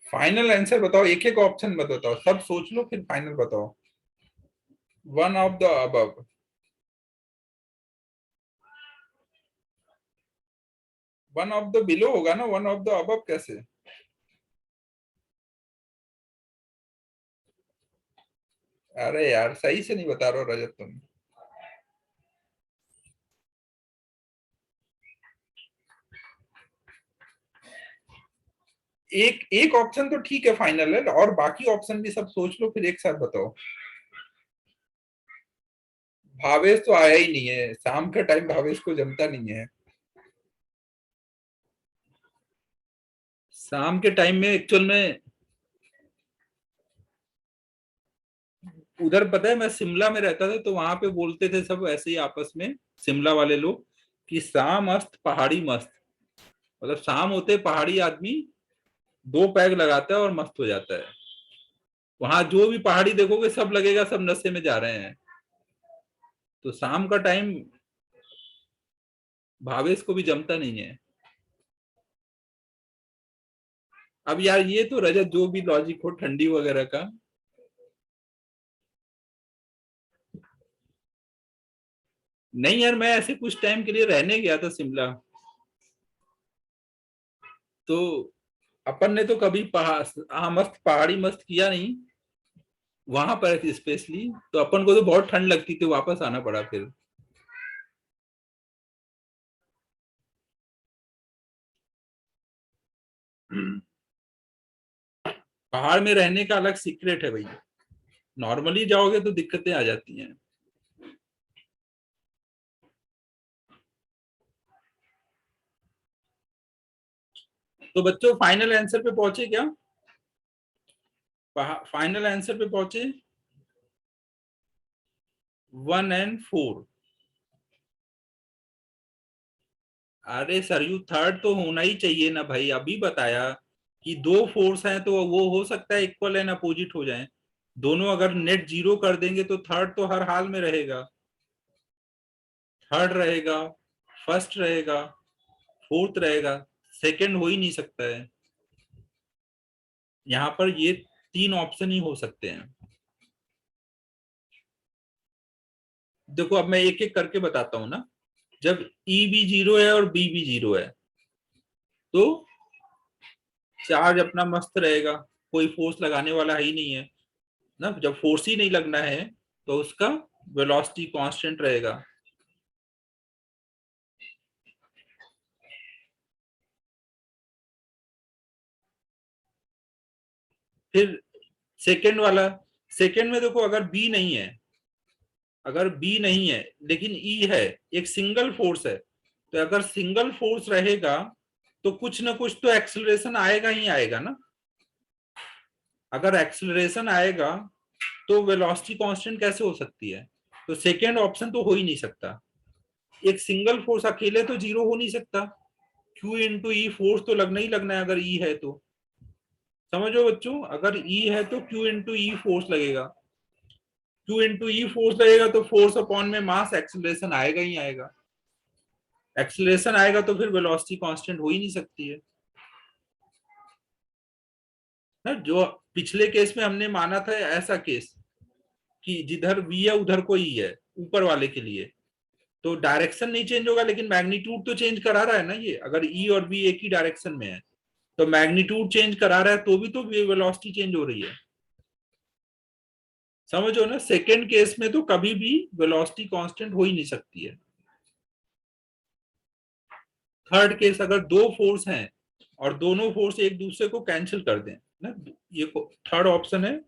फाइनल आंसर बताओ, एक एक ऑप्शन मत बताओ, सब सोच लो फिर फाइनल बताओ। One of the above. One of the below होगा ना, वन ऑफ द अबव कैसे। अरे यार सही से नहीं बता रहे हो रजत तुम। एक एक ऑप्शन तो ठीक है फाइनल है, और बाकी ऑप्शन भी सब सोच लो फिर एक साथ बताओ। भावेश तो आया ही नहीं है, शाम का टाइम भावेश को जमता नहीं है। शाम के टाइम में एक्चुअल में उधर पता है, मैं शिमला में रहता था तो वहां पे बोलते थे सब ऐसे ही आपस में, शिमला वाले लोग, कि शाम अस्त पहाड़ी मस्त। मतलब शाम होते पहाड़ी आदमी दो पैग लगाता है और मस्त हो जाता है। वहां जो भी पहाड़ी देखोगे सब लगेगा सब नशे में जा रहे हैं। तो शाम का टाइम भावेश को भी जमता नहीं है। अब यार ये तो रजत जो भी लॉजिक हो ठंडी वगैरह का। नहीं यार, मैं ऐसे कुछ टाइम के लिए रहने गया था शिमला, तो अपन ने तो कभी पहाड़, हाँ मस्त पहाड़ी मस्त किया नहीं वहां पर स्पेशली, तो अपन को तो बहुत ठंड लगती थी, वापस आना पड़ा फिर। पहाड़ में रहने का अलग सीक्रेट है भैया, नॉर्मली जाओगे तो दिक्कतें आ जाती हैं। तो बच्चों फाइनल आंसर पे पहुंचे क्या, फाइनल आंसर पे पहुंचे। 1 और 4। अरे सरयू थर्ड तो होना ही चाहिए ना भाई, अभी बताया कि दो फोर्स हैं तो वो हो सकता है इक्वल एंड अपोजिट हो जाए। दोनों अगर नेट जीरो कर देंगे तो थर्ड तो हर हाल में रहेगा। थर्ड रहेगा, फर्स्ट रहेगा, फोर्थ रहेगा, सेकंड हो ही नहीं सकता है। यहाँ पर ये तीन ऑप्शन ही हो सकते हैं। देखो अब मैं एक एक करके बताता हूँ ना। जब ई भी जीरो है और बी भी जीरो है तो चार्ज अपना मस्त रहेगा, कोई फोर्स लगाने वाला ही नहीं है ना। जब फोर्स ही नहीं लगना है तो उसका वेलोसिटी कांस्टेंट रहेगा। फिर सेकंड वाला, सेकंड में देखो अगर बी नहीं है, अगर बी नहीं है लेकिन ई है, एक सिंगल फोर्स है, तो अगर सिंगल फोर्स रहेगा तो कुछ ना कुछ तो एक्सेलरेशन आएगा ही आएगा ना। अगर एक्सेलरेशन आएगा तो वेलोसिटी कांस्टेंट कैसे हो सकती है। तो सेकेंड ऑप्शन तो हो ही नहीं सकता। एक सिंगल फोर्स अकेले तो जीरो हो नहीं सकता, क्यू इंटू ई फोर्स तो लगना ही लगना है अगर ई है तो। समझो बच्चों, अगर ई है तो क्यू इंटू ई फोर्स लगेगा, क्यू इंटू ई फोर्स लगेगा तो फोर्स अपॉन में मास एक्सेलरेशन आएगा ही आएगा। एक्सेलरेशन आएगा तो फिर वेलोसिटी कांस्टेंट हो ही नहीं सकती है। ना, जो पिछले केस में हमने माना था ऐसा केस कि जिधर v है उधर को e है ऊपर वाले के लिए, तो डायरेक्शन नहीं चेंज होगा लेकिन मैग्नीट्यूड तो चेंज करा रहा है ना ये। अगर e और v एक ही डायरेक्शन में है तो मैग्नीट्यूड चेंज करा रहा है तो भी तो वेलोसिटी चेंज हो रही है। समझो ना, सेकेंड केस में तो कभी भी वेलोसिटी कांस्टेंट हो ही नहीं सकती है। थर्ड केस, अगर दो फोर्स हैं और दोनों फोर्स एक दूसरे को कैंसिल कर दें ना, ये थर्ड ऑप्शन है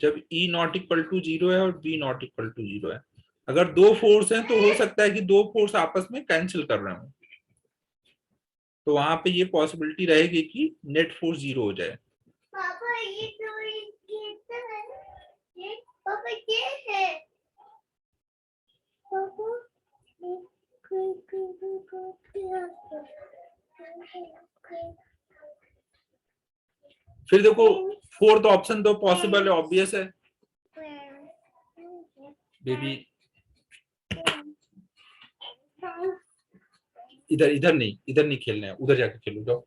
जब E not equal to zero है और B not equal to zero है। अगर दो फोर्स हैं तो हो सकता है कि दो फोर्स आपस में कैंसिल कर रहे हो, तो वहां पे ये पॉसिबिलिटी रहेगी कि नेट फोर्स जीरो हो जाए। पापा ये तो ये पापा ये है पापा, फिर देखो फोर्थ ऑप्शन तो पॉसिबल है, ऑब्वियस है बेबी। इधर इधर नहीं, इधर नहीं खेलना है, उधर जाके खेलो जाओ।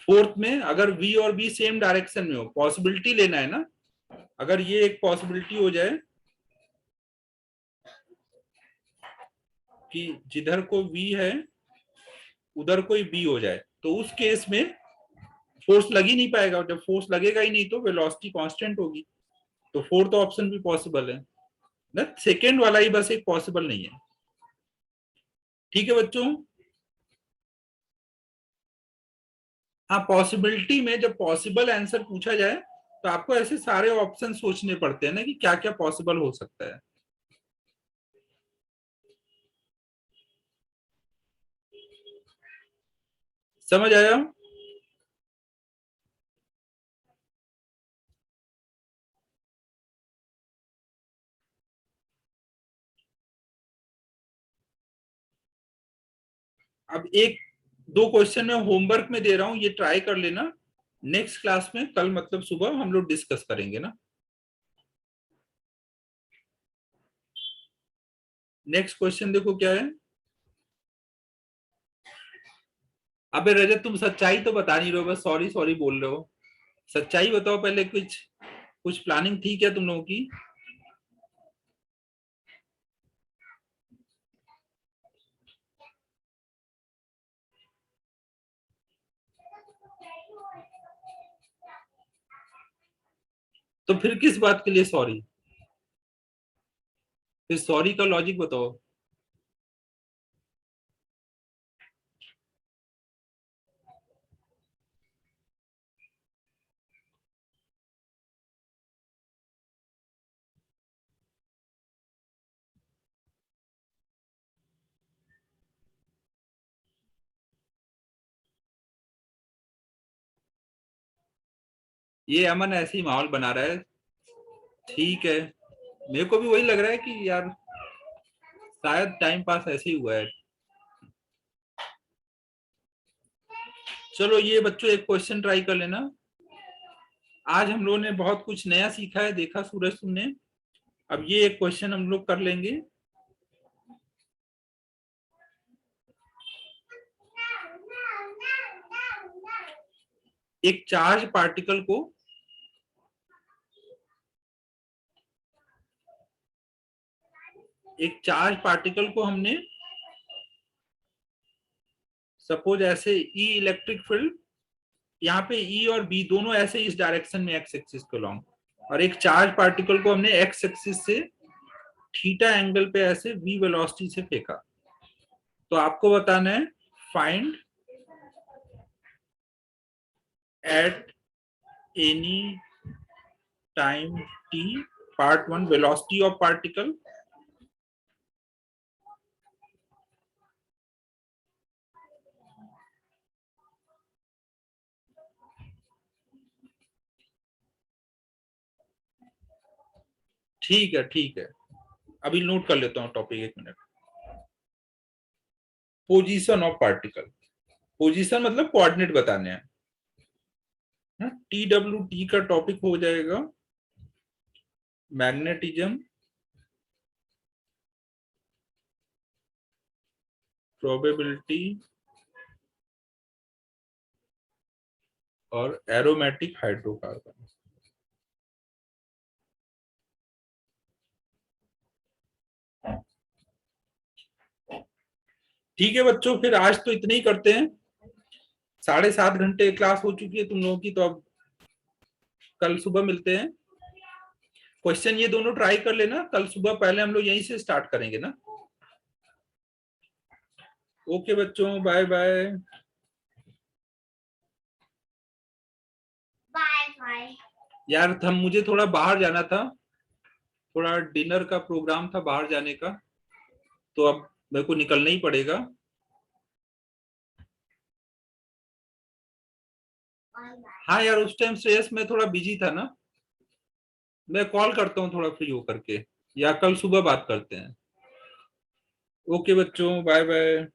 फोर्थ में अगर v और b सेम डायरेक्शन में हो, पॉसिबिलिटी लेना है ना। अगर ये एक पॉसिबिलिटी हो जाए कि जिधर को v है उधर कोई b हो जाए, तो उस केस में फोर्स लग ही नहीं पाएगा। जब फोर्स लगेगा ही नहीं तो वेलोसिटी कांस्टेंट होगी। तो फोर्थ ऑप्शन भी पॉसिबल है ना, सेकेंड वाला ही बस एक पॉसिबल नहीं है। ठीक है बच्चों। हाँ, पॉसिबिलिटी में जब पॉसिबल आंसर पूछा जाए तो आपको ऐसे सारे ऑप्शन सोचने पड़ते हैं ना कि क्या क्या पॉसिबल हो सकता है। समझ आया? अब एक दो क्वेश्चन में होमवर्क में दे रहा हूं, ये ट्राई कर लेना। नेक्स्ट क्लास में कल मतलब सुबह हम लोग डिस्कस करेंगे ना। नेक्स्ट क्वेश्चन देखो क्या है। अबे रजत, तुम सच्चाई तो बता नहीं रहे हो, बस सॉरी सॉरी बोल रहे हो। सच्चाई बताओ पहले, कुछ कुछ प्लानिंग थी क्या तुम लोगों की? तो फिर किस बात के लिए सॉरी? फिर सॉरी का लॉजिक बताओ। ये अमन ऐसे ही माहौल बना रहा है। ठीक है, मेरे को भी वही लग रहा है कि यार शायद टाइम पास ऐसे ही हुआ है। चलो ये बच्चों एक क्वेश्चन ट्राई कर लेना। आज हम लोगों ने बहुत कुछ नया सीखा है, देखा सूरज तुमने। अब ये एक क्वेश्चन हम लोग कर लेंगे। एक चार्ज पार्टिकल को हमने सपोज ऐसे ई इलेक्ट्रिक फील्ड, यहाँ पे ई और बी दोनों ऐसे इस डायरेक्शन में एक्स एक्सिस के लॉन्ग, और एक चार्ज पार्टिकल को हमने एक्स एक्सिस से थीटा एंगल पे ऐसे वी वेलोसिटी से फेंका। तो आपको बताना है find at any time T, part one velocity of particle. ठीक है ठीक है, अभी नोट कर लेता हूँ टॉपिक, एक minute. Position of particle, position मतलब कोऑर्डिनेट बताने हैं। TWT का टॉपिक हो जाएगा मैग्नेटिज्म, प्रोबेबिलिटी और एरोमेटिक हाइड्रोकार्बन। ठीक है बच्चों, फिर आज तो इतने ही करते हैं। 7.5 घंटे क्लास हो चुकी है तुम लोगों की, तो अब कल सुबह मिलते हैं। क्वेश्चन ये दोनों ट्राई कर लेना, कल सुबह पहले हम लोग यहीं से स्टार्ट करेंगे ना। ओके बच्चों, बाय बाय। Bye bye. यार हम मुझे थोड़ा बाहर जाना था, थोड़ा डिनर का प्रोग्राम था बाहर जाने का, तो अब मेरे को निकलना ही पड़ेगा। हाँ यार, उस टाइम श्रेयस मैं थोड़ा बिजी था ना। मैं कॉल करता हूँ थोड़ा फ्री होकर के, या कल सुबह बात करते हैं। ओके बच्चों, बाय बाय।